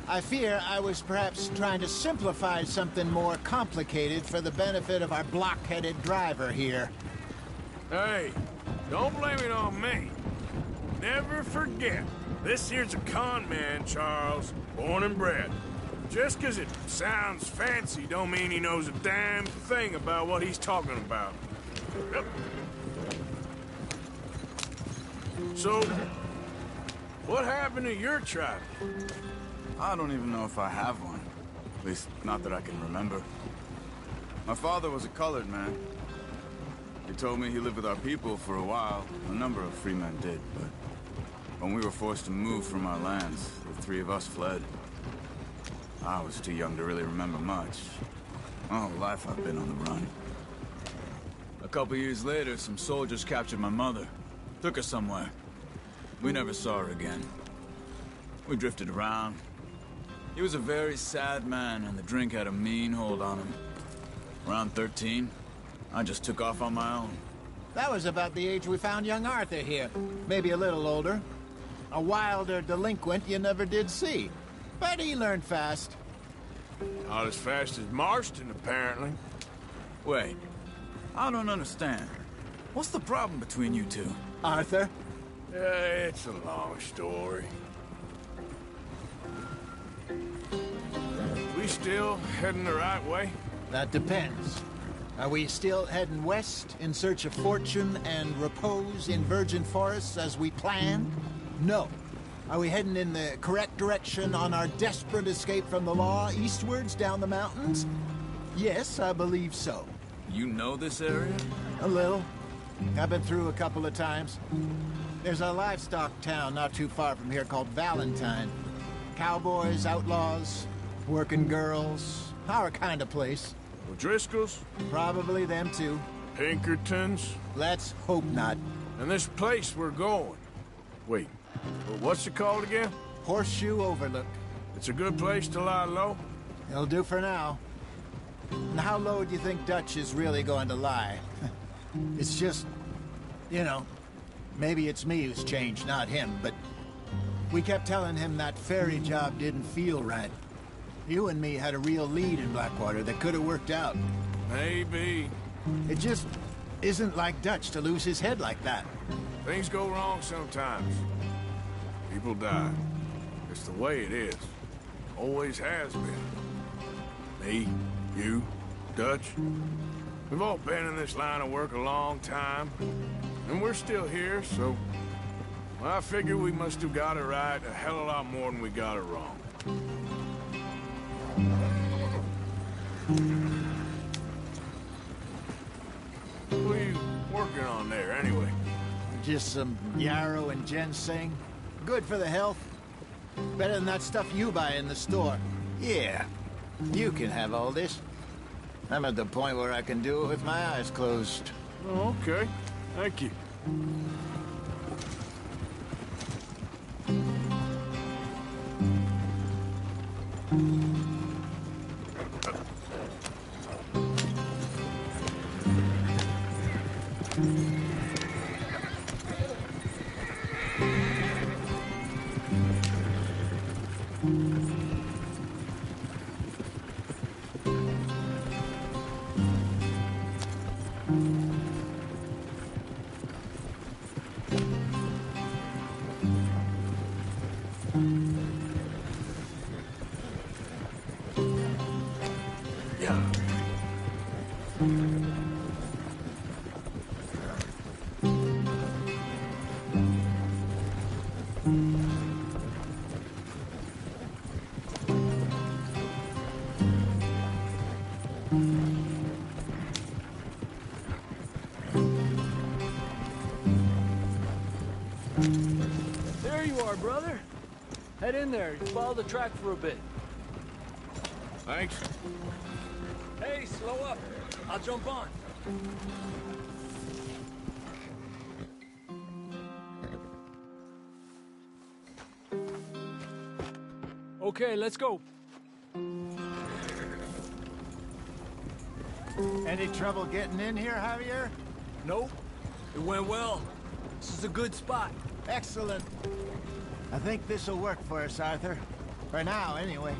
[SPEAKER 4] I fear I was perhaps trying to simplify something more complicated for the benefit of our block-headed driver here.
[SPEAKER 3] Hey, don't blame it on me. Never forget, this here's a con man, Charles, born and bred. Just 'cause it sounds fancy don't mean he knows a damn thing about what he's talking about. Yep. So, what happened to your tribe?
[SPEAKER 12] I don't even know if I have one. At least, not that I can remember. My father was a colored man. He told me he lived with our people for a while. A number of free men did, but when we were forced to move from our lands, the three of us fled. I was too young to really remember much. My whole life I've been on the run. A couple years later, some soldiers captured my mother. Took her somewhere. We never saw her again. We drifted around. He was a very sad man, and the drink had a mean hold on him. Around 13, I just took off on my own.
[SPEAKER 4] That was about the age we found young Arthur here. Maybe a little older. A wilder delinquent you never did see. But he learned fast.
[SPEAKER 3] Not as fast as Marston, apparently.
[SPEAKER 12] Wait, I don't understand. What's the problem between you two?
[SPEAKER 4] Arthur?
[SPEAKER 3] It's a long story. We still heading the right way?
[SPEAKER 4] That depends. Are we still heading west in search of fortune and repose in virgin forests as we planned? No. Are we heading in the correct direction on our desperate escape from the law eastwards down the mountains? Yes, I believe so.
[SPEAKER 12] You know this area?
[SPEAKER 4] A little. I've been through a couple of times. There's a livestock town not too far from here called Valentine. Cowboys, outlaws, working girls, our kind of place.
[SPEAKER 3] O'Driscoll's?
[SPEAKER 4] Probably them too.
[SPEAKER 3] Pinkertons?
[SPEAKER 4] Let's hope not.
[SPEAKER 3] And this place we're going. Wait, what's it called again?
[SPEAKER 4] Horseshoe Overlook.
[SPEAKER 3] It's a good place to lie low?
[SPEAKER 4] It'll do for now. And how low do you think Dutch is really going to lie? It's just, you know, maybe it's me who's changed, not him, but we kept telling him that ferry job didn't feel right. You and me had a real lead in Blackwater that could have worked out.
[SPEAKER 3] Maybe.
[SPEAKER 4] It just isn't like Dutch to lose his head like that.
[SPEAKER 3] Things go wrong sometimes. People die. It's the way it is. Always has been. Me, you, Dutch. We've all been in this line of work a long time. And we're still here, so... well, I figure we must have got it right a hell of a lot more than we got it wrong. What are you working on there, anyway?
[SPEAKER 4] Just some yarrow and ginseng. Good for the health. Better than that stuff you buy in the store. Yeah, you can have all this. I'm at the point where I can do it with my eyes closed.
[SPEAKER 3] Oh, okay. Thank you.
[SPEAKER 5] There you are, brother. Head in there. Follow the track for a bit.
[SPEAKER 3] Thanks.
[SPEAKER 5] Hey, slow up. I'll jump on. Okay, let's go.
[SPEAKER 4] Any trouble getting in here, Javier?
[SPEAKER 5] Nope. It went well. This is a good spot.
[SPEAKER 4] Excellent. I think this'll work for us, Arthur. For now, anyway.